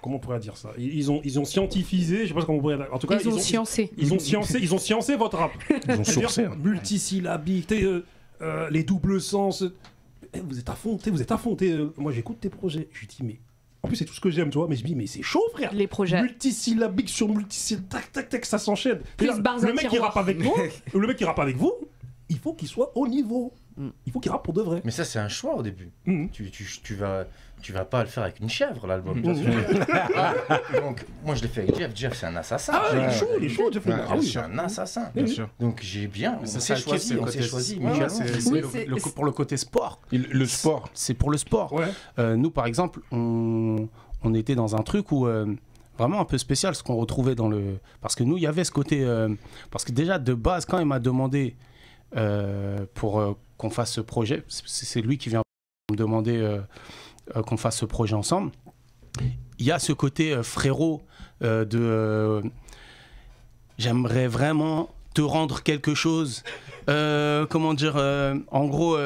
Comment on pourrait dire ça, ils ont scientifisé, je sais pas comment on pourrait dire. En tout cas, ils ont sciencé. Ils ont sciencé votre rap. Ils ont sourcé. Multisyllabique, les doubles sens. Vous êtes à fond, moi j'écoute tes projets. Je dis, mais. En plus, c'est tout ce que j'aime, tu vois, mais je me dis, mais c'est chaud, frère. Les projets. Multisyllabique sur multisyllabique, tac, tac, tac, ça s'enchaîne. Le mec qui rappe avec vous, il faut qu'il soit au niveau. Il faut qu'il rappe pour de vrai. Mais ça, c'est un choix au début. Tu vas pas le faire avec une chèvre, l'album. Donc, moi, je l'ai fait avec Jeff. Jeff, c'est un assassin. Ah, il est chaud, Jeff. Ah oui, c'est un assassin. Bien sûr. Donc, j'ai bien. On s'est choisi. Pour le côté sport. Le sport. C'est pour le sport. Nous, par exemple, on était dans un truc où vraiment un peu spécial, ce qu'on retrouvait dans le. Parce que nous, il y avait ce côté. Parce que déjà, de base, quand il m'a demandé pour qu'on fasse ce projet, c'est lui qui vient me demander qu'on fasse ce projet ensemble. Il y a ce côté frérot j'aimerais vraiment te rendre quelque chose. Comment dire, en gros,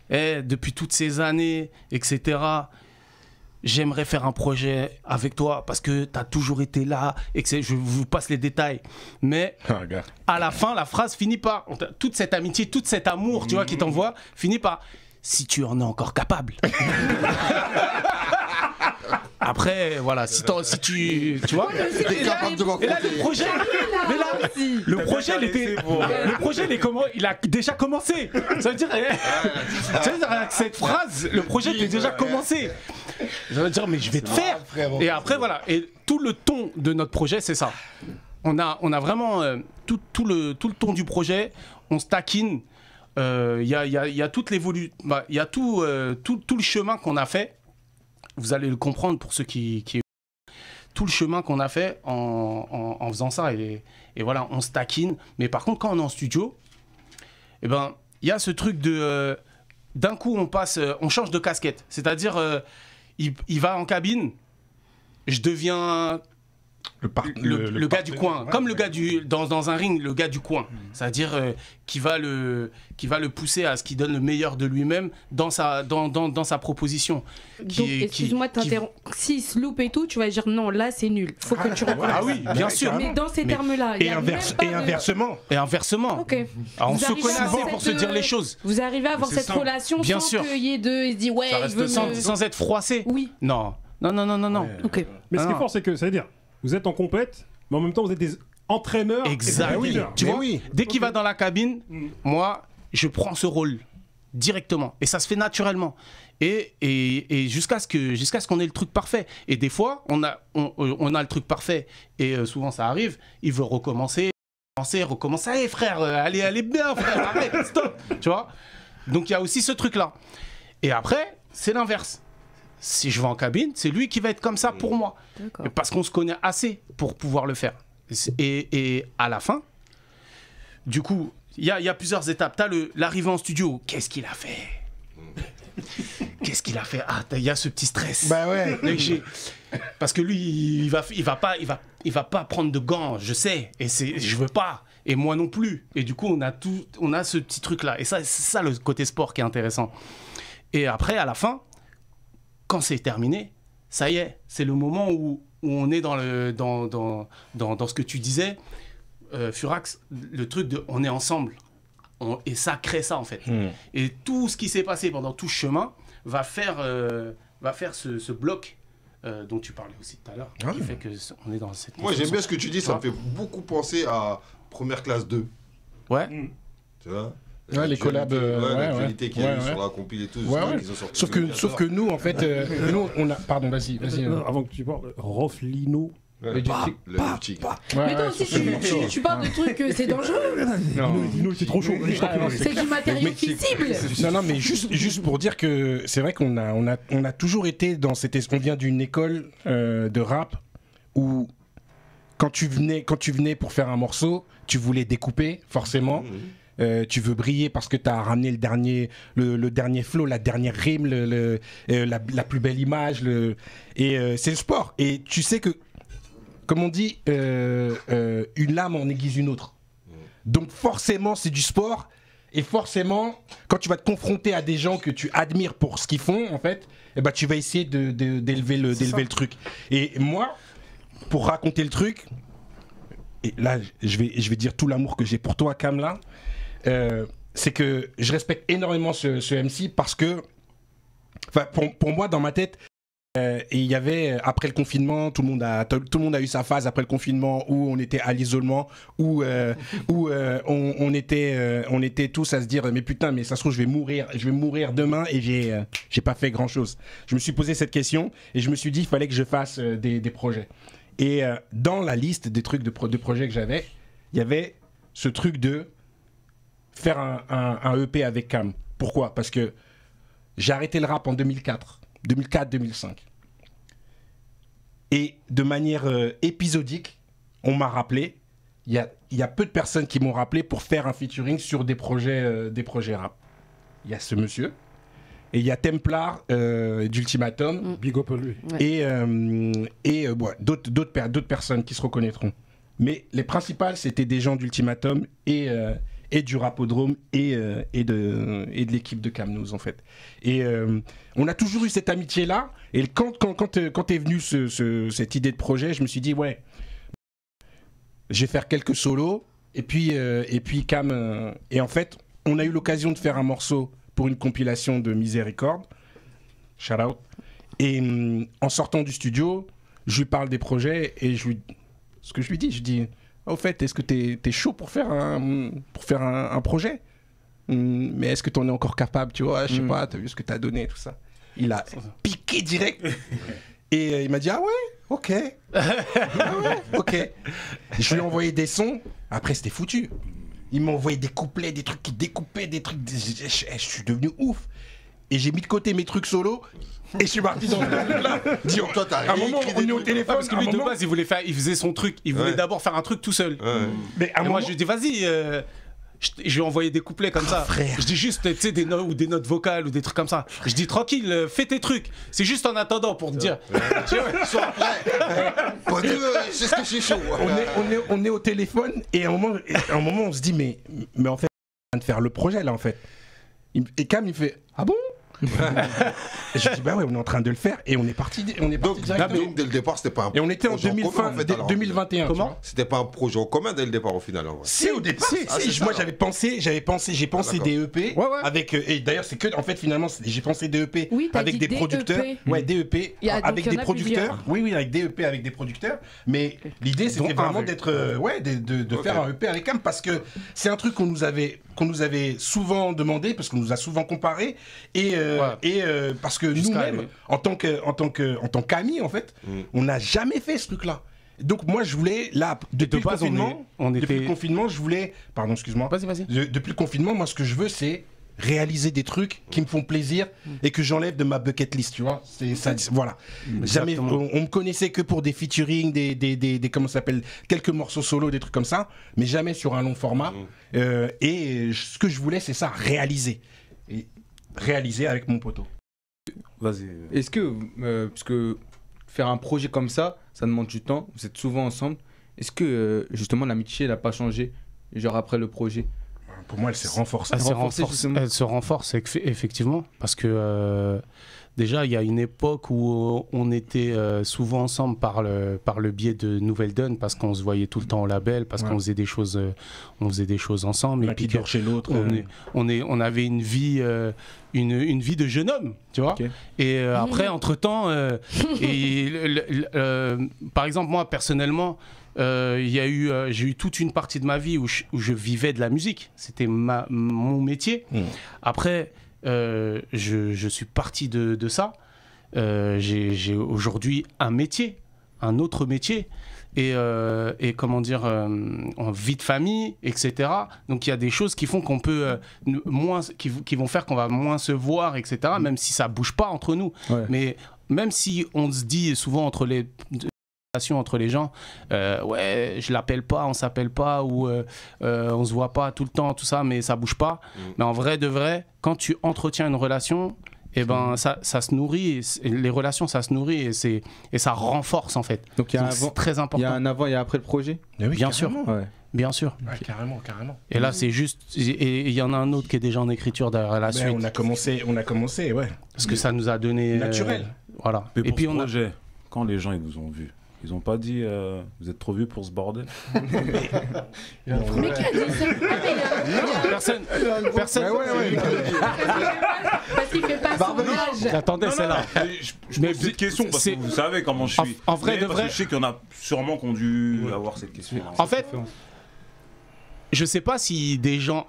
depuis toutes ces années, etc. J'aimerais faire un projet avec toi parce que tu as toujours été là et que je vous passe les détails. Mais à la fin, la phrase finit par toute cette amitié, tout cet amour, tu vois, qui t'envoie, finit par si tu en es encore capable. Après, voilà, si tu vois, T'es capable de et là, le projet, il a déjà commencé. Ça veut dire, avec cette phrase, le projet il est déjà commencé. Je veux dire, mais je vais te faire. Et après, voilà, et tout le ton de notre projet, c'est ça. On a vraiment tout le ton du projet. On se taquine. Il y a toute l'évolution, il y a tout le chemin qu'on a fait. Vous allez le comprendre pour ceux qui tout le chemin qu'on a fait en faisant ça et voilà, on se taquine. Mais par contre, quand on est en studio, eh ben, il y a ce truc de d'un coup on change de casquette. C'est-à-dire, il va en cabine, je deviens le gars du coin, comme le gars dans un ring, le gars du coin, c'est-à-dire qui va le pousser à ce qu'il donne le meilleur de lui-même dans sa proposition. Donc, excuse-moi de t'interrompre. S'il se loupe et tout, tu vas dire non, là c'est nul. Faut que tu recommences. Ah oui, bien sûr. Mais dans ces termes-là. Et inversement. Et inversement. Ok. Alors, on se connaît assez pour se dire les choses. Vous arrivez à avoir cette relation sans qu'il y ait deux, il se dit ouais, ça reste sans être froissé. Oui. Non. Ok. Mais ce qui est fort, c'est que ça veut dire, vous êtes en compète, mais en même temps vous êtes des entraîneurs. Exact. Tu vois, dès qu'il va dans la cabine, moi, je prends ce rôle directement. Et ça se fait naturellement. Et jusqu'à ce qu'on ait le truc parfait. Et des fois, on a le truc parfait. Et souvent, ça arrive. Il veut recommencer. Allez, frère, allez bien, frère, arrête, stop. Tu vois? Donc, il y a aussi ce truc-là. Et après, c'est l'inverse. Si je vais en cabine, c'est lui qui va être comme ça pour moi. Parce qu'on se connaît assez pour pouvoir le faire. Et à la fin, du coup, il y a plusieurs étapes. Tu as l'arrivée en studio. Qu'est-ce qu'il a fait? Ah, il y a ce petit stress. Bah ouais. Parce que lui, il va pas prendre de gants, je sais. Et je veux pas. Et moi non plus. Et du coup, on a ce petit truc-là. Et ça, c'est ça le côté sport qui est intéressant. Et après, à la fin, quand c'est terminé, ça y est, c'est le moment où on est dans ce que tu disais, Furax, le truc de on est ensemble. Et ça crée ça en fait. Et tout ce qui s'est passé pendant tout ce chemin va faire ce bloc dont tu parlais aussi tout à l'heure, qui fait qu'on est dans cette... Moi j'aime bien ce que tu dis, ça me fait beaucoup penser à Première Classe 2. Ouais. Tu vois? Les collabs, l'actualité qu'il y a eu sur la compile et tout. Sauf que nous, en fait, nous, on a. Pardon, vas-y. Avant que tu parles, Roflino Le tic. Mais toi aussi, tu parles de trucs, c'est dangereux. Nous, c'est trop chaud. C'est du matériau fissible. Non, mais juste pour dire que c'est vrai qu'on a toujours été dans cette... On vient d'une école de rap où quand tu venais pour faire un morceau, tu voulais découper, forcément. Tu veux briller parce que tu as ramené le dernier flow, la dernière rime, la plus belle image. C'est le sport. Et tu sais que, comme on dit, une lame en aiguise une autre. Donc forcément, c'est du sport. Et forcément, quand tu vas te confronter à des gens que tu admires pour ce qu'ils font, en fait, eh ben, tu vas essayer d'élever le truc. Et moi, pour raconter le truc, et là, je vais dire tout l'amour que j'ai pour toi, Cam, là, c'est que je respecte énormément ce MC parce que, pour moi, dans ma tête, et il y avait, après le confinement, tout le monde a eu sa phase après le confinement où on était à l'isolement, où on était tous à se dire mais putain, mais ça se trouve je vais mourir demain et j'ai pas fait grand chose. Je me suis posé cette question et je me suis dit il fallait que je fasse des projets. Et dans la liste des trucs de projets que j'avais, il y avait ce truc de faire un EP avec Cam. Pourquoi ? Parce que j'ai arrêté le rap en 2004-2005. Et de manière épisodique, on m'a rappelé, il y a peu de personnes qui m'ont rappelé pour faire un featuring sur des projets rap. Il y a ce monsieur, et il y a Templar d'Ultimatum, Big up lui. et d'autres personnes qui se reconnaîtront. Mais les principales, c'était des gens d'Ultimatum et du Rapodrome et de l'équipe de Camnous en fait. Et on a toujours eu cette amitié-là. Et quand est venue cette idée de projet, je me suis dit, ouais, je vais faire quelques solos. Et puis Cam... et en fait, on a eu l'occasion de faire un morceau pour une compilation de Miséricorde. Shout out. Et en sortant du studio, je lui parle des projets et ce que je lui dis, je dis... Au fait, est-ce que t'es chaud pour faire un projet ? Mais est-ce que t'en es encore capable, tu vois ? Je sais pas, t'as vu ce que t'as donné, tout ça. Il a piqué direct. Et il m'a dit, ah ouais, ok. Ok. Je lui ai envoyé des sons. Après, c'était foutu. Il m'a envoyé des couplets, des trucs qui découpaient, des trucs... Je suis devenu ouf. Et j'ai mis de côté mes trucs solo. Et je suis parti dans le là. Dis, toi, t'as un moment, on est au téléphone. Parce que lui, de base, il faisait son truc. Il voulait d'abord faire un truc tout seul. Mais à un moment... moi, je lui dis, vas-y. Je lui ai envoyé des couplets comme ça. Frère. Je dis juste, tu sais, des notes vocales ou des trucs comme ça. Je dis, tranquille, fais tes trucs. C'est juste en attendant pour te dire. Sois prêt. C'est ce que je suis chaud. On est au téléphone et à un moment, on se dit, mais en fait, on vient de faire le projet là, en fait. Et Cam, il fait, ah bon ? Et je dis bah ouais, on est en train de le faire et on est parti donc dès le départ c'était pas un et on était en 2021. Comment c'était pas un projet en commun dès le départ au final en vrai. Si au départ moi j'avais pensé des EP avec et d'ailleurs c'est que en fait finalement j'ai pensé des EP avec des producteurs des EP avec des producteurs avec des EP avec des producteurs mais l'idée c'était vraiment d'être de faire un EP avec Cam parce que c'est un truc qu'on nous avait souvent demandé parce qu'on nous a souvent comparé et parce que nous-mêmes, en tant qu'amis, en fait, on n'a jamais fait ce truc-là. Donc moi, je voulais, là, depuis le confinement, je voulais... Pardon, excuse-moi. Vas-y. Depuis le confinement, moi, ce que je veux, c'est réaliser des trucs qui me font plaisir et que j'enlève de ma bucket list, tu vois. Voilà. Jamais, on me connaissait que pour des featuring, des comment ça s'appelle, quelques morceaux solo, des trucs comme ça, mais jamais sur un long format. Et ce que je voulais, c'est ça, réaliser avec mon poteau. Vas-y. Est-ce que, parce que faire un projet comme ça demande du temps, vous êtes souvent ensemble, est-ce que justement l'amitié n'a pas changé, genre après le projet ? Pour moi, elle s'est renforcée. Elle se renforce, effectivement, parce que déjà, il y a une époque où on était souvent ensemble par le biais de Nouvelle Donne, parce qu'on se voyait tout le temps au label, parce qu'on faisait des choses ensemble. Et puis chez l'autre. On avait une vie de jeune homme, tu vois. Okay. Et après, entre-temps, par exemple, moi, personnellement, j'ai eu toute une partie de ma vie où je vivais de la musique. C'était mon métier. Après, je suis parti de ça. J'ai aujourd'hui un métier un autre métier. Et comment dire, en vie de famille, etc. Donc il y a des choses qui font qu'on peut qui vont faire qu'on va moins se voir, etc. Même si ça bouge pas entre nous. Ouais. Mais même si on se dit souvent entre les gens, ouais, je l'appelle pas, on s'appelle pas, ou on se voit pas tout le temps, tout ça, mais ça bouge pas. Mais en vrai de vrai, quand tu entretiens une relation, et ben ça se nourrit, les relations ça se nourrit et ça renforce en fait. Donc c'est très important. Il y a un avant et un après le projet. Oui, bien sûr. Ouais. Bien sûr. Ouais, carrément, carrément. Et là c'est juste, et il y en a un autre qui est déjà en écriture derrière la suite. On a commencé, ouais. Parce que ça nous a donné naturel. Voilà. Mais et pour puis ce on a projet, quand les gens ils vous ont vu, ils ont pas dit vous êtes trop vieux pour ce bordel. Mais qui a dit ça? personne. Parce qu'il fait pas son âge. J'attendais celle-là. Je pose cette question parce que vous savez comment je suis. En vrai de vrai, je sais qu'il y en a sûrement qui ont dû avoir cette question. En fait, je sais pas si des gens,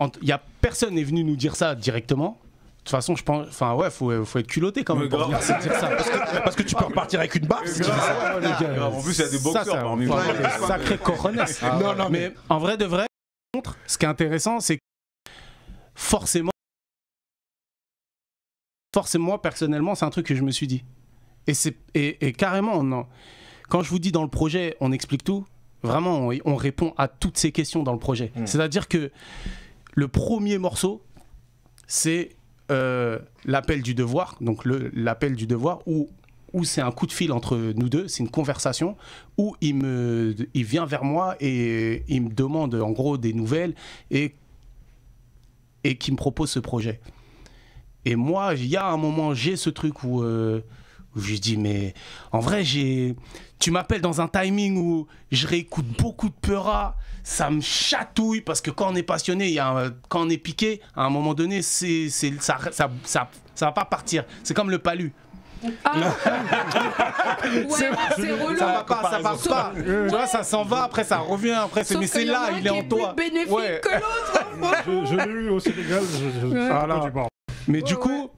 personne n'est venu nous dire ça directement. De toute façon, je pense, enfin ouais, faut être culotté quand même pour venir se dire ça. Parce que tu peux repartir avec une barbe si tu dis ça. En plus, il y a des boxeurs parmi vous. Sacré coronesse. Non, mais en vrai de vrai, ce qui est intéressant, c'est que forcément, personnellement, c'est un truc que je me suis dit. Et carrément, quand je vous dis dans le projet, on explique tout. Vraiment, on répond à toutes ces questions dans le projet. C'est-à-dire que le premier morceau, c'est l'appel du devoir, donc l'appel du devoir où c'est un coup de fil entre nous deux, c'est une conversation où il vient vers moi et il me demande en gros des nouvelles et qui me propose ce projet. Et moi, il y a un moment, j'ai ce truc où je dis mais en vrai tu m'appelles dans un timing où je réécoute beaucoup de Peura, ça me chatouille parce que quand on est passionné, quand on est piqué, à un moment donné, ça va pas partir. C'est comme le palu. Ah. Ouais, c'est relou. Ça part pas. Tu vois, ça s'en va, après ça revient, après mais c'est là, il est en toi. Plus bénéfique que l'autre. Je l'ai eu au Sénégal. Mais du coup,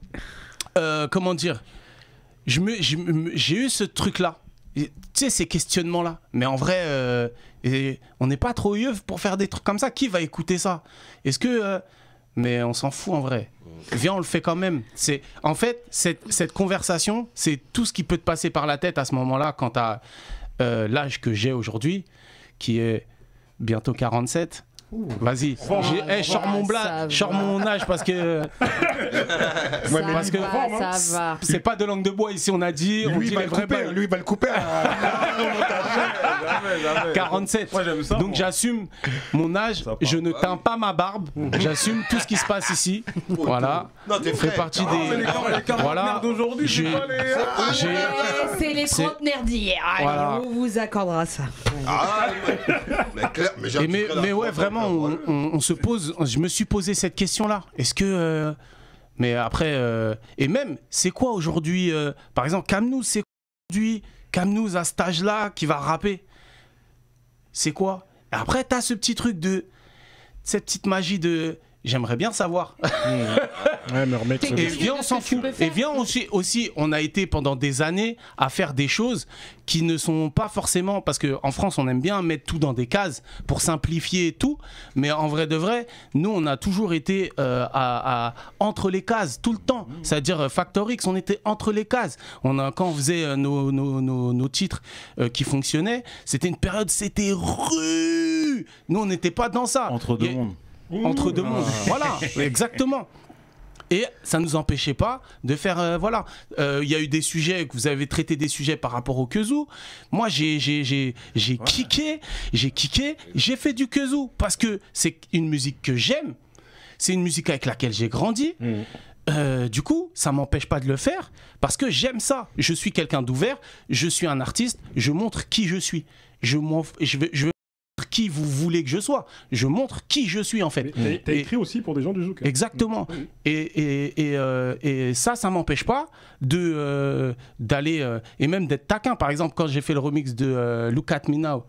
comment dire, j'ai eu ce truc-là. Tu sais, ces questionnements-là. Mais en vrai, on n'est pas trop yeux pour faire des trucs comme ça. Qui va écouter ça? Est-ce que... mais on s'en fout en vrai. Viens, on le fait quand même. En fait, cette conversation, c'est tout ce qui peut te passer par la tête à ce moment-là quand tu as l'âge que j'ai aujourd'hui, qui est bientôt 47. Vas-y, je sors mon âge parce que ça va. C'est pas de langue de bois ici, on a dit. Lui, il va le couper. 47. Moi, j'aime ça, donc j'assume mon âge, je ne teins pas ma barbe, j'assume tout ce qui se passe ici. Voilà. Non, t'es fait partie des. Voilà. D'aujourd'hui, c'est les trentenaires d'hier. Voilà. On vous accordera ça. Mais ouais, vraiment, on se pose. Je me suis posé cette question-là. Est-ce que. Mais après. Et même, c'est quoi aujourd'hui par exemple, Kamnouz, c'est quoi aujourd'hui Kamnouz à cet âge-là qui va rapper? C'est quoi? Et après, t'as ce petit truc de. Cette petite magie de. J'aimerais bien savoir. Ouais, mais remettre et viens, on s'en fout. Et viens aussi, on a été pendant des années à faire des choses qui ne sont pas forcément... Parce qu'en France, on aime bien mettre tout dans des cases pour simplifier tout. Mais en vrai de vrai, nous, on a toujours été entre les cases, tout le temps. C'est-à-dire, Factor X, on était entre les cases. Quand on faisait nos titres qui fonctionnaient, c'était une période, c'était rue. Nous, on n'était pas dans ça. Entre deux mondes. Entre deux mondes, voilà, exactement. Et ça ne nous empêchait pas de faire, voilà. Il y a eu des sujets, que vous avez traité des sujets par rapport au kazoo. Moi, j'ai kické, j'ai fait du kazoo parce que c'est une musique que j'aime, c'est une musique avec laquelle j'ai grandi. Du coup, ça m'empêche pas de le faire parce que j'aime ça. Je suis quelqu'un d'ouvert, je suis un artiste, je montre qui je suis. Je veux qui vous voulez que je sois. Je montre qui je suis en fait. T'as écrit aussi pour des gens du zouk. Exactement. Et ça m'empêche pas d'aller et même d'être taquin. Par exemple, quand j'ai fait le remix de Look at Me Now,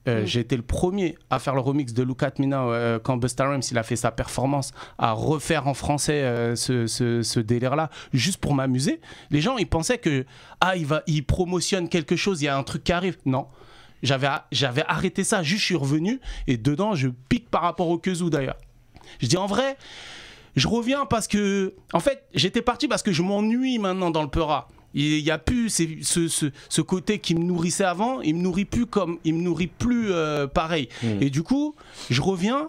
J'ai été le premier à faire le remix de Look at Me Now quand Busta Rhymes il a fait sa performance, à refaire en français ce délire-là, juste pour m'amuser. Les gens, ils pensaient que il promotionne quelque chose, il y a un truc qui arrive. Non, j'avais arrêté ça, juste je suis revenu et dedans, je pique par rapport au Kazoo d'ailleurs. Je dis en vrai, je reviens parce que, en fait, j'étais parti parce que je m'ennuie maintenant dans le Peura. Il n'y a plus ce côté qui me nourrissait avant, il me nourrit plus pareil. Et du coup, je reviens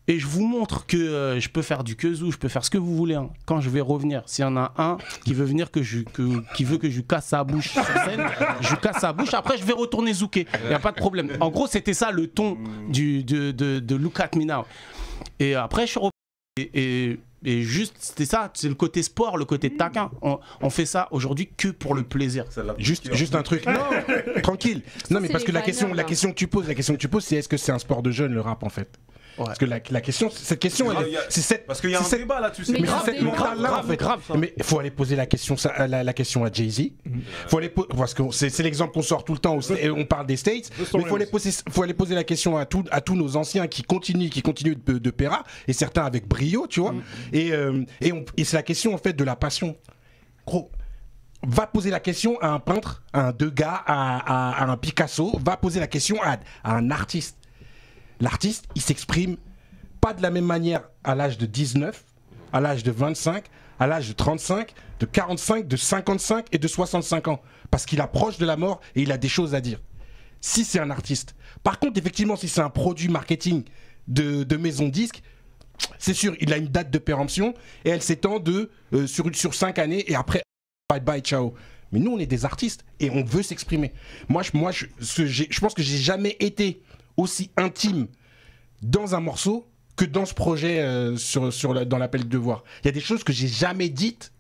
et je vous montre que je peux faire du Kazoo, je peux faire ce que vous voulez. Hein. Quand je vais revenir, s'il y en a un qui veut venir qui veut que je lui casse sa bouche sur scène, je lui casse sa bouche. Après, je vais retourner zouker. Il n'y a pas de problème. En gros, c'était ça le ton de Look at Me Now. Et après, je suis revenu et juste, c'était ça, c'est le côté sport, le côté taquin. On fait ça aujourd'hui que pour le plaisir. Juste un truc. Non, tranquille. Non, mais parce que la question que tu poses, c'est est-ce que c'est un sport de jeunes le rap en fait? Ouais. Parce que cette question, parce qu'il y a un débat là, tu sais. Mais c'est cette mentale-là, en fait. Mais il faut aller poser la question à Jay-Z. Parce que c'est l'exemple qu'on sort tout le temps. On parle des States. Mais il faut aller poser la question à tous nos anciens qui continuent de Pera, et certains avec brio, tu vois. Et c'est la question, en fait, de la passion. Gros. Va poser la question à un peintre, à un Degas, à un Picasso. Va poser la question à un artiste. L'artiste, il s'exprime pas de la même manière à l'âge de 19, à l'âge de 25, à l'âge de 35, de 45, de 55 et de 65 ans. Parce qu'il approche de la mort et il a des choses à dire. Si c'est un artiste. Par contre, effectivement, si c'est un produit marketing de maison disque, c'est sûr, il a une date de péremption et elle s'étend sur 5 années et après, bye bye, ciao. Mais nous, on est des artistes et on veut s'exprimer. Moi, je pense que j'ai jamais été aussi intime dans un morceau que dans ce projet dans l'appel de devoir. Il y a des choses que j'ai jamais dites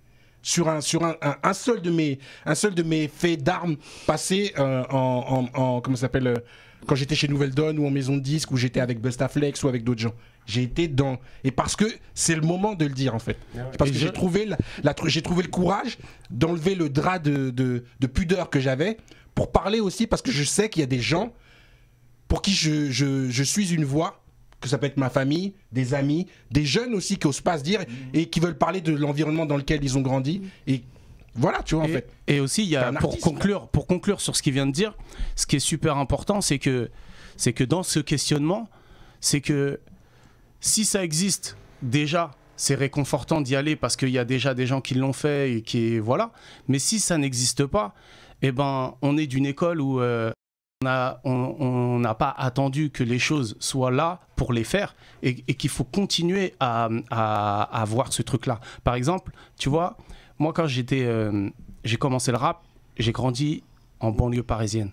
sur un seul de mes faits d'armes passés comment ça s'appelle, quand j'étais chez Nouvelle Donne ou en maison de disque, ou j'étais avec Bustaflex ou avec d'autres gens. J'ai été dans, et parce que c'est le moment de le dire en fait. Parce que j'ai trouvé le courage d'enlever le drap de pudeur que j'avais pour parler aussi, parce que je sais qu'il y a des gens pour qui je suis une voix, que ça peut être ma famille, des amis, des jeunes aussi qui osent pas se dire et qui veulent parler de l'environnement dans lequel ils ont grandi. Et voilà, tu vois, en fait. Et aussi, il y a, pour conclure sur ce qu'il vient de dire, ce qui est super important, c'est que dans ce questionnement, c'est que si ça existe déjà, c'est réconfortant d'y aller parce qu'il y a déjà des gens qui l'ont fait et voilà. Mais si ça n'existe pas, eh ben, on est d'une école où on n'a pas attendu que les choses soient là pour les faire et qu'il faut continuer à voir ce truc-là. Par exemple, tu vois, moi quand j'ai commencé le rap, j'ai grandi en banlieue parisienne.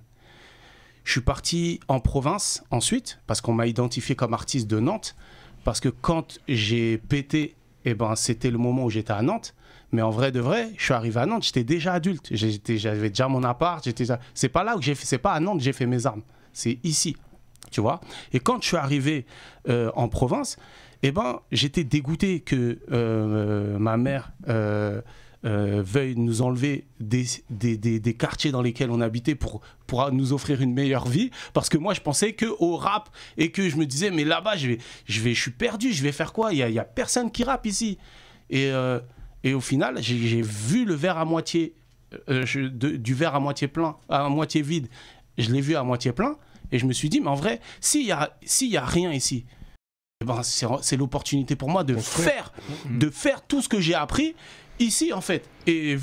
Je suis parti en province ensuite parce qu'on m'a identifié comme artiste de Nantes, parce que quand j'ai pété, eh ben, c'était le moment où j'étais à Nantes. Mais en vrai de vrai, je suis arrivé à Nantes, j'étais déjà adulte, j'avais déjà mon appart, c'est pas là où c'est pas à Nantes que j'ai fait mes armes, c'est ici, tu vois. Et quand je suis arrivé en province, eh ben, j'étais dégoûté que ma mère veuille nous enlever des quartiers dans lesquels on habitait pour nous offrir une meilleure vie, parce que moi je pensais qu'au rap, et que je me disais mais là-bas je suis perdu, je vais faire quoi, il y a personne qui rappe ici. Et au final, j'ai vu le verre à moitié, du verre à moitié plein, à moitié vide, je l'ai vu à moitié plein, et je me suis dit, mais en vrai, s'il y a rien ici, eh ben c'est l'opportunité pour moi de faire tout ce que j'ai appris ici, en fait. Et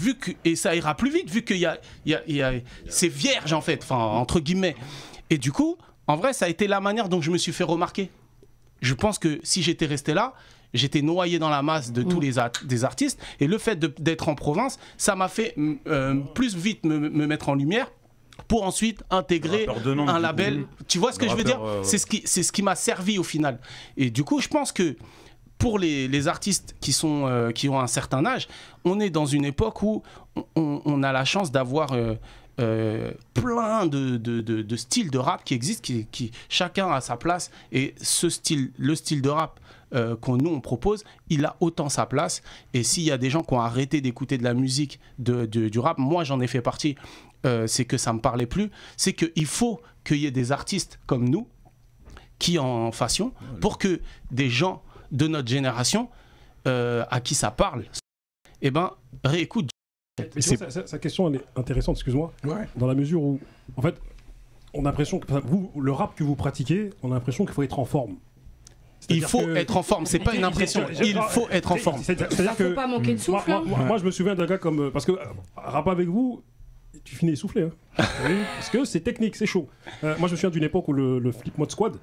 ça ira plus vite, vu qu'il c'est vierge, en fait, enfin, entre guillemets. Et du coup, en vrai, ça a été la manière dont je me suis fait remarquer. Je pense que si j'étais resté là, j'étais noyé dans la masse de tous des artistes, et le fait d'être en province, ça m'a fait plus vite me mettre en lumière pour ensuite intégrer un label. Tu vois ce que je veux dire? C'est ce qui m'a servi au final. Et du coup, je pense que pour les artistes qui ont un certain âge, on est dans une époque où on a la chance d'avoir plein de styles de rap qui existent, qui chacun a sa place, et le style de rap on propose, il a autant sa place. Et s'il y a des gens qui ont arrêté d'écouter de la musique du rap, moi j'en ai fait partie, c'est que ça me parlait plus, c'est qu'il faut qu'il y ait des artistes comme nous qui en fassions pour que des gens de notre génération à qui ça parle, eh ben, réécoutent. Sa question, elle est intéressante, excuse-moi, dans la mesure où, en fait, on a l'impression que vous, le rap que vous pratiquez, on a l'impression qu'il faut être en forme. Il faut être en forme, c'est pas une impression, il faut être en forme. C'est-à-dire que... faut pas manquer de souffle. Moi, je me souviens d'un gars comme... Parce que rap avec vous, tu finis essoufflé. Hein. Parce que c'est technique, c'est chaud. Moi, je me souviens d'une époque où le Flip Mode Squad,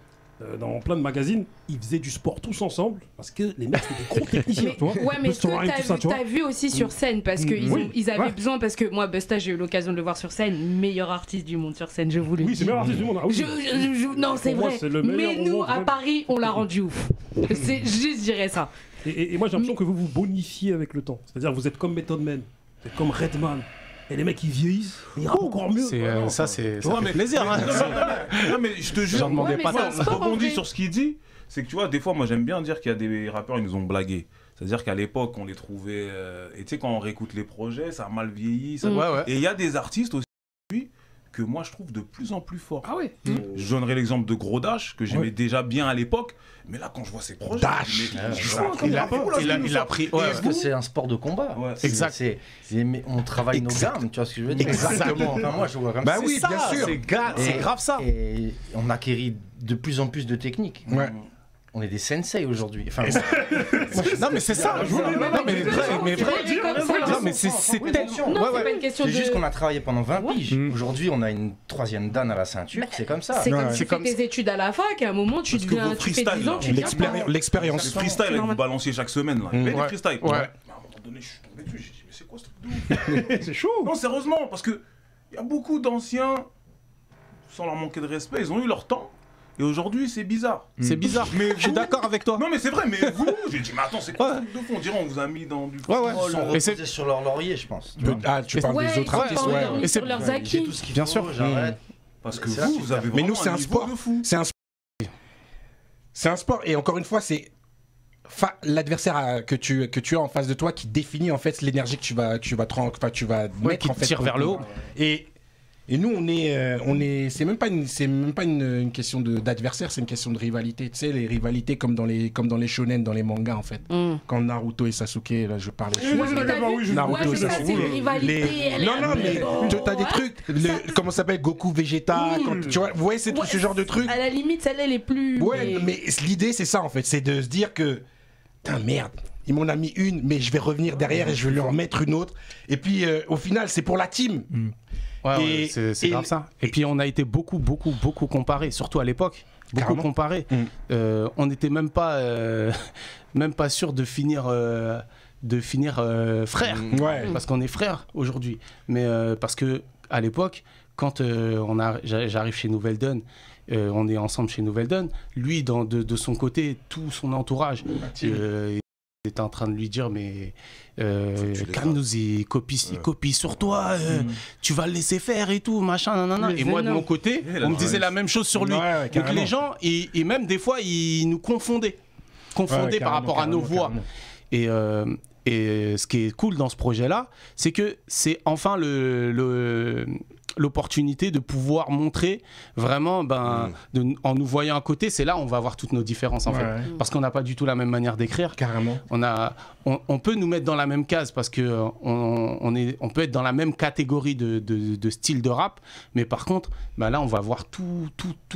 dans plein de magazines, ils faisaient du sport tous ensemble parce que les mecs c'était des gros techniciens. Ouais, mais est-ce que t'as vu aussi sur scène parce qu'ils avaient besoin, parce que moi, Busta, j'ai eu l'occasion de le voir sur scène, meilleur artiste du monde sur scène, je vous le dis. Oui, c'est le meilleur artiste du monde. Ah, oui. Non, c'est vrai. Mais nous, à Paris, on l'a rendu ouf. C'est juste, je dirais ça. Et moi, j'ai l'impression que vous vous bonifiez avec le temps. C'est-à-dire, vous êtes comme Method Man, vous êtes comme Redman. Et les mecs ils vieillissent, ils rappent encore mieux. Ça fait plaisir. Non mais je te jure, j'en demandais pas tant. Je rebondis sur ce qu'il dit, c'est que tu vois, des fois moi j'aime bien dire qu'il y a des rappeurs, ils nous ont blagué. C'est-à-dire qu'à l'époque on les trouvait, et tu sais quand on réécoute les projets, ça a mal vieilli. Et il y a des artistes aussi que moi je trouve de plus en plus forts. Ah oui. Je donnerai l'exemple de Gros Dash que j'aimais déjà bien à l'époque, mais là quand je vois ses projets, Dash, il a pris. Parce que c'est un sport de combat. Exact. On travaille nos gammes, tu vois ce que je veux dire. Exactement. Enfin, moi je vois comme bah oui, bien sûr. C'est grave ça. Et on acquérit de plus en plus de techniques. On est des sensei aujourd'hui. Enfin, non mais c'est ça. Non mais c'est pas une question de... C'est juste qu'on a travaillé pendant 20 piges. Aujourd'hui, on a une 3e dan à la ceinture. C'est comme ça. C'est comme si tu fais tes études à la fac. À un moment, tu deviens... Tu fais 10 ans, tu deviens... L'expérience. Le freestyle que vous balanciez chaque semaine. Là. Il y avait des freestyles. À un moment donné, je suis tombé dessus. J'ai dit, mais c'est quoi ce truc de ouf? C'est chaud. Non, sérieusement, parce qu'il y a beaucoup d'anciens, sans leur manquer de respect, ils ont eu leur temps. Et aujourd'hui, c'est bizarre. C'est bizarre. Mais je suis d'accord avec toi. Non, mais c'est vrai, mais vous, j'ai dit, mais attends, c'est quoi ce truc de fond? On dirait on vous a mis dans du. Ils sont reposés sur leur laurier, je pense. Tu parles des autres artistes, et sur leurs acquis. Bien sûr, j'arrête. Parce que vous avez vraiment. Mais nous, c'est un sport. C'est un sport. Et encore une fois, c'est l'adversaire que tu as en face de toi qui définit en fait l'énergie que tu vas mettre en fait, tire vers le haut. Et nous, c'est même pas une question d'adversaire, c'est une question de rivalité. Tu sais, les rivalités comme dans les shonen, dans les mangas en fait. Quand Naruto et Sasuke, là, je parlais. Naruto et Sasuke. Non, mais t'as des trucs. Comment ça s'appelle, Goku Vegeta. Tu vois, vous voyez, c'est ce genre de trucs. À la limite, celle-là, elle est plus. Ouais, mais l'idée, c'est ça en fait, c'est de se dire que, putain, merde. Il m'en a mis une, mais je vais revenir derrière et je vais lui en mettre une autre. Et puis, au final, c'est pour la team. Ouais, c'est grave ça. Et puis on a été beaucoup comparés, surtout à l'époque. Beaucoup comparés. On n'était même pas sûr de finir frères. Parce qu'on est frères aujourd'hui. Mais parce que à l'époque, quand j'arrive chez Nouvelle Donne, on est ensemble chez Nouvelle Donne. Lui, de son côté, tout son entourage. Il était en train de lui dire mais calme-nous, il copie sur toi, tu vas le laisser faire et tout machin nanana. Et moi de mon côté on me disait la même chose sur lui. Donc les gens et même des fois ils nous confondaient par rapport à nos voix. Et ce qui est cool dans ce projet là, c'est que c'est enfin l'opportunité de pouvoir montrer vraiment en nous voyant à côté, c'est là où on va avoir toutes nos différences en fait, parce qu'on n'a pas du tout la même manière d'écrire. Carrément. On peut nous mettre dans la même case parce que on peut être dans la même catégorie de style de rap, mais par contre là on va voir tout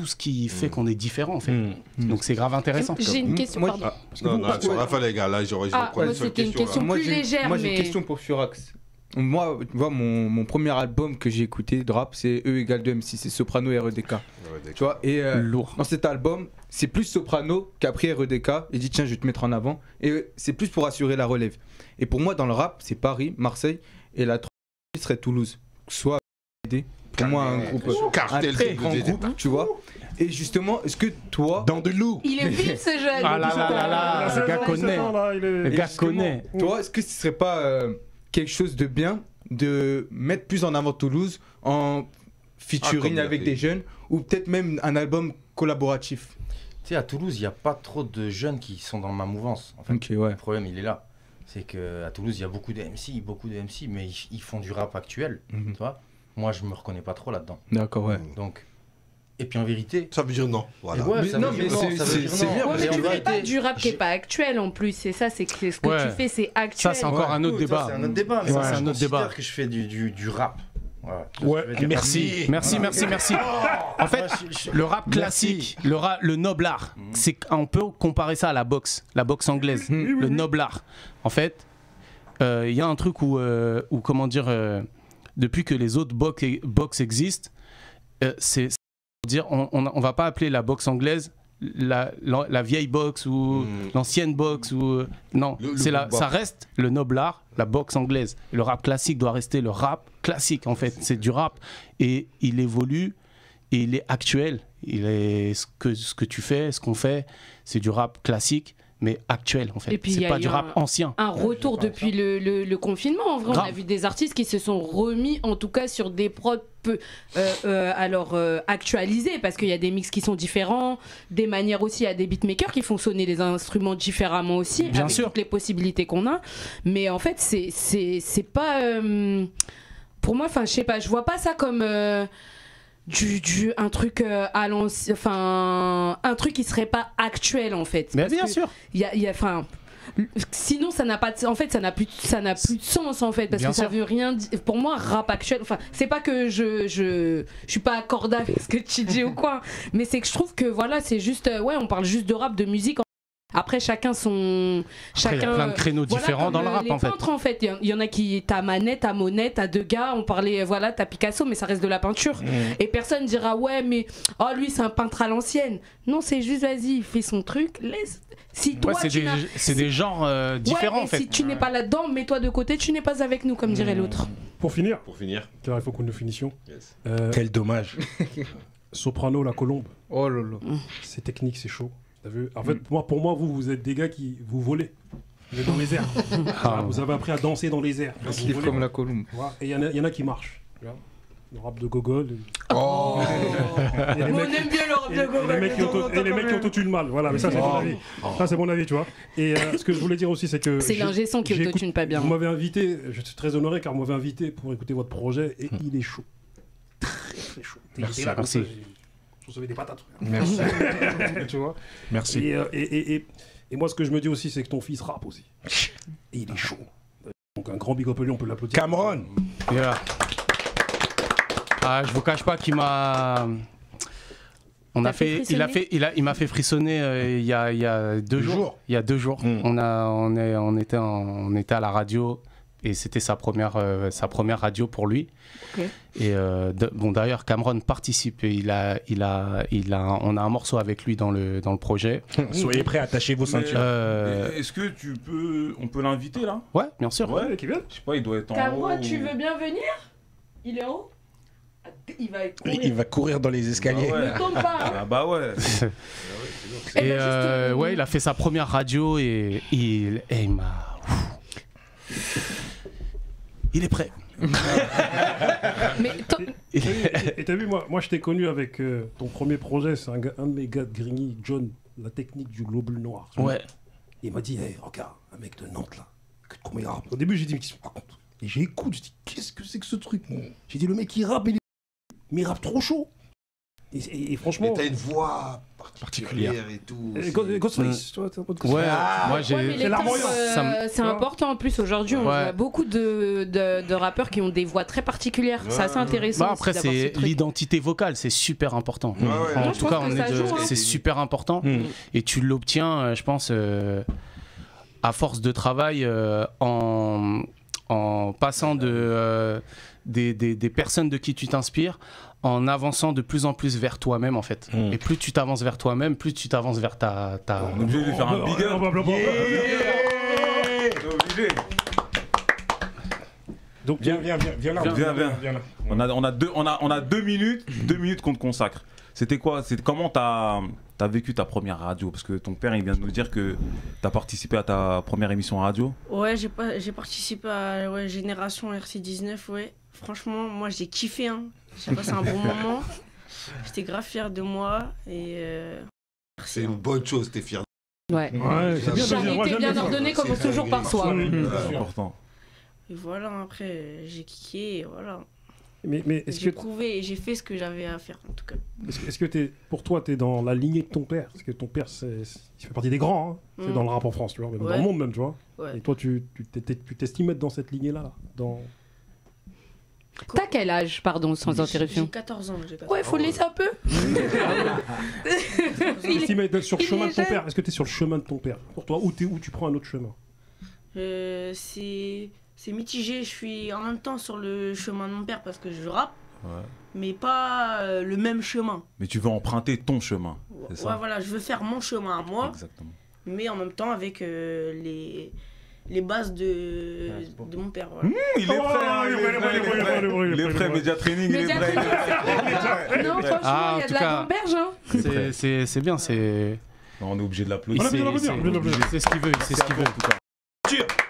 ce qui fait qu'on est différent en fait. Donc c'est grave intéressant. J'ai une question, pardon. Non, sur Raphaël, les gars, là j'aurais c'était une question plus légère. Moi j'ai une question pour Furax. Moi, tu vois, mon premier album que j'ai écouté de rap, c'est E égale 2 MC, c'est Soprano et REDK. Tu vois, et lourd. Dans cet album, c'est plus Soprano qu'après REDK. Il dit tiens, je vais te mettre en avant. Et c'est plus pour assurer la relève. Et pour moi, dans le rap, c'est Paris, Marseille, et la troisième serait Toulouse. Soit pour moi un groupe, un très grand groupe, tu vois. Et justement, est-ce que toi, dans de loup, il est vif ce jeune. Ah là, le gars connaît. Le gars connaît. Toi, est-ce que ce serait pas quelque chose de bien de mettre plus en avant Toulouse en featuring avec des jeunes ou peut-être même un album collaboratif? Tu sais, à Toulouse, il n'y a pas trop de jeunes qui sont dans ma mouvance. En fait, le problème, il est là. C'est qu'à Toulouse, il y a beaucoup de MC, mais ils font du rap actuel. Tu vois, moi, je me reconnais pas trop là-dedans. D'accord, ouais. Donc, Et puis en vérité. Ça veut dire non. Voilà. Ouais, ça veut dire non, ça veut dire non. Ouais, mais en tu fais vérité, pas du rap qui est pas actuel en plus. C'est ça, c'est que ce que Ouais. tu fais, c'est actuel. Ça, c'est encore un autre débat. C'est un autre débat. Mais Ouais, moi, c'est un je autre considère débat. que je fais du rap. Voilà. Ouais, Je veux dire, merci. Merci. En fait, le rap classique, le noble art, on peut comparer ça à la boxe anglaise, le noble art. En fait, il y a un truc où comment dire, depuis que les autres box existent, c'est dire, on va pas appeler la boxe anglaise la vieille boxe ou l'ancienne boxe ou non, ça reste le noble art, la boxe anglaise. Le rap classique doit rester le rap classique en fait, c'est du rap et il évolue et il est actuel. Il est ce que tu fais, ce qu'on fait, c'est du rap classique mais actuel en fait. Et puis, c'est pas du rap ancien. Un retour depuis le confinement. En vrai, on a vu des artistes qui se sont remis, en tout cas, sur des prods actualisés, parce qu'il y a des mix qui sont différents, des manières aussi, il y a des beatmakers qui font sonner les instruments différemment aussi, Bien avec sûr. toutes les possibilités qu'on a. Mais en fait, c'est pas... pour moi, enfin, je sais pas, je vois pas ça comme... un truc à l'ancien, enfin un truc qui serait pas actuel en fait. Mais bien sûr. Enfin, sinon ça n'a pas en fait ça n'a plus de sens en fait parce Bien que sûr. ça veut rien dire. Pour moi rap actuel, enfin c'est pas que je suis pas accordée avec ce que tu dis ou quoi, mais c'est que je trouve que voilà c'est juste on parle juste de rap, de musique. Après chacun Après, il y a plein de créneaux différents dans le rap les en fait. peintres, en fait, il y en a qui t'as Manet, t'as Monet, t'as Degas, on parlait t'as Picasso, mais ça reste de la peinture. Et personne dira ouais mais lui c'est un peintre à l'ancienne. Non, c'est juste vas-y, il fait son truc, laisse. Si toi c'est des genres différents et en fait. si tu n'es pas là-dedans, mets-toi de côté, tu n'es pas avec nous comme dirait l'autre. Pour finir, Car il faut que nous finissions. Yes. Quel dommage. Soprano, la colombe, Oh lolo. c'est technique, c'est chaud. T'as vu? En fait, pour moi, vous êtes des gars qui vous volez. Vous êtes dans les airs. Voilà, vous avez appris à danser dans les airs. On se Vous livre volez. comme la colombe. Voilà. Et il y en a qui marchent. Tu vois. Le rap de Gogol. Oh. Et les On mecs- aime bien le rap et de les Gogol. mecs qui autotunent mal. Voilà, mais ça, c'est mon avis. Ça, c'est mon avis, tu vois. Et ce que je voulais dire aussi, c'est que. C'est l'ingé son qui j'ai autotune pas bien. Vous m'avez invité, je suis très honoré car vous m'avez invité pour écouter votre projet et il est chaud. Très chaud. Merci, J'étais là, merci. Je recevais des patates. Merci. Tu vois. Merci. Et moi, ce que je me dis aussi, c'est que ton fils rappe aussi. Et il est chaud. Donc un grand big up à lui, on peut l'applaudir. Cameron. Yeah. Je vous cache pas qu'il m'a. Il m'a fait frissonner il y a 2 jours. Il y a 2 jours. On était à la radio et c'était sa première radio pour lui. Okay. Et bon d'ailleurs Cameron participe et on a un morceau avec lui dans le projet. Soyez prêts à attacher vos ceintures. Est-ce que on peut l'inviter là? Ouais, bien sûr. Ouais, qui vient. Je sais pas, il doit être en haut. Cameron, tu veux bien venir? Il est en haut? Il va courir. Il va courir dans les escaliers. Ah ouais. Ne tombe pas. Hein. Ah bah ouais. Et ouais, il a fait sa première radio et il m'a. Il est prêt. Mais Et t'as vu, moi je t'ai connu avec ton premier projet, c'est un de mes gars de Grigny, John, la technique du globule noir. Ouais. Il m'a dit, hey, regarde, un mec de Nantes là, comment il rappe. Au début j'ai dit, mais qu'est-ce que tu me racontes? Et j'écoute, je dis, qu'est-ce que c'est que ce truc? J'ai dit, le mec il rappe, mais il rappe trop chaud. Et franchement. Et t'as une voix particulière et tout. Ghostface, tu vois, t'es un peu de Ghostface. Ouais, moi j'ai. mais les timbres, c'est important en plus aujourd'hui. On voit beaucoup de rappeurs qui ont des voix très particulières. C'est assez intéressant. Bah après, c'est l'identité vocale, c'est super important. En tout cas, c'est super important. Et tu l'obtiens, je pense, à force de travail, en passant des personnes de qui tu t'inspires, en avançant de plus en plus vers toi-même en fait. Et plus tu t'avances vers toi-même, plus tu t'avances vers ta... On est obligé de lui faire un big up. Obligé. Donc viens là. On a 2 minutes qu'on te consacre. C'était quoi? Comment t'as vécu ta première radio? Parce que ton père il vient de nous dire que t'as participé à ta première émission radio. Ouais, j'ai participé à Génération RC19, ouais. Franchement, moi j'ai kiffé, hein. J'ai passé un bon moment. J'étais grave fier de moi et c'est une bonne chose, t'es fier. Ouais. C'est bien. Charité bien ordonnée commence toujours par soi. C'est important. voilà, après j'ai kické et voilà. Mais est-ce J'ai que prouvé et j'ai fait ce que j'avais à faire en tout cas. est-ce que pour toi, t'es dans la lignée de ton père? Parce que ton père, il fait partie des grands, hein. C'est dans le rap en France, tu vois, même dans le monde même, tu vois. Ouais. Et toi, tu t'estimes être dans cette lignée-là, dans... T'as quel âge, pardon, sans interruption? J'ai 14 ans. Ouais, faut laisser un peu. T'estimes être sur le chemin de ton jeune. père. Est-ce que t'es sur le chemin de ton père pour toi, ou tu prends un autre chemin? C'est mitigé. Je suis en même temps sur le chemin de mon père parce que je rappe, Ouais. mais pas le même chemin. Mais tu veux emprunter ton chemin, c'est ça? Ouais, voilà, je veux faire mon chemin à moi, Exactement. mais en même temps avec les bases de mon père. Voilà. Il est prêt, hein, il est prêt, Média Training, il est prêt. Non, franchement, Ah, en il y a tout de la cas, gamberge. Hein. C'est bien, c'est. Non, on est obligé de Il l'applaudir. sait- C'est ce qu'il veut, c'est ce qu'il veut.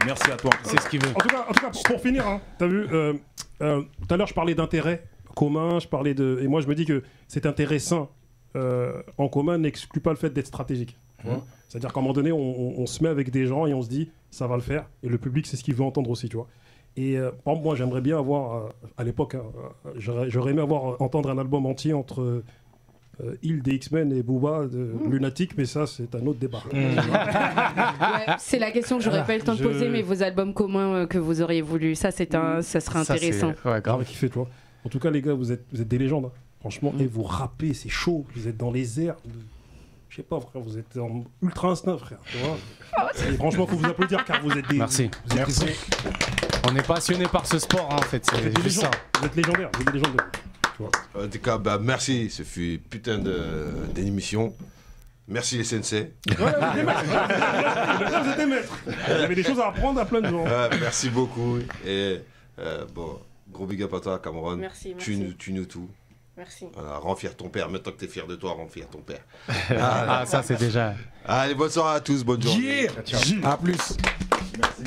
Merci à toi. C'est ce qu'il veut. En tout cas, pour finir, hein, t'as vu, tout à l'heure je parlais d'intérêt commun, et moi je me dis que cet intérêt sain en commun n'exclut pas le fait d'être stratégique. Tu vois. C'est-à-dire qu'à un moment donné, on se met avec des gens et on se dit ça va le faire, et le public c'est ce qu'il veut entendre aussi, tu vois. Et par exemple, moi j'aimerais bien avoir, à l'époque, j'aurais aimé entendre un album entier entre Hill des X-Men et Booba de Lunatic, mais ça c'est un autre débat. Ouais, c'est la question que j'aurais pas eu le temps de poser, mais vos albums communs que vous auriez voulu, ça serait intéressant. Ouais, grave. Kiffé, tu vois. En tout cas, les gars, vous êtes des légendes, hein. Franchement, et vous rappez, c'est chaud, vous êtes dans les airs. Je sais pas, frère, vous êtes en ultra instinct, frère. Tu vois. Et franchement, faut vous applaudir car vous êtes des. Merci. Merci. On est passionné par ce sport, hein, en fait. Vous êtes des C'est juste ça. légendes. Vous êtes légendaires. Vous êtes des légendes. Tu vois. En tout cas, bah, merci. Ce fut une putain d'émission. Merci les sensei. Ouais, vous êtes des maîtres. Il y avait des choses à apprendre à plein de gens. Merci beaucoup. Et bon, gros big up à toi, Cameron. Merci. Tu nous tout. Merci. Voilà, rends fier ton père. Maintenant que t'es fier de toi, rends fier ton père. Ah, ça, c'est déjà. Allez, bonne soirée à tous. Bonne journée. À plus. Merci.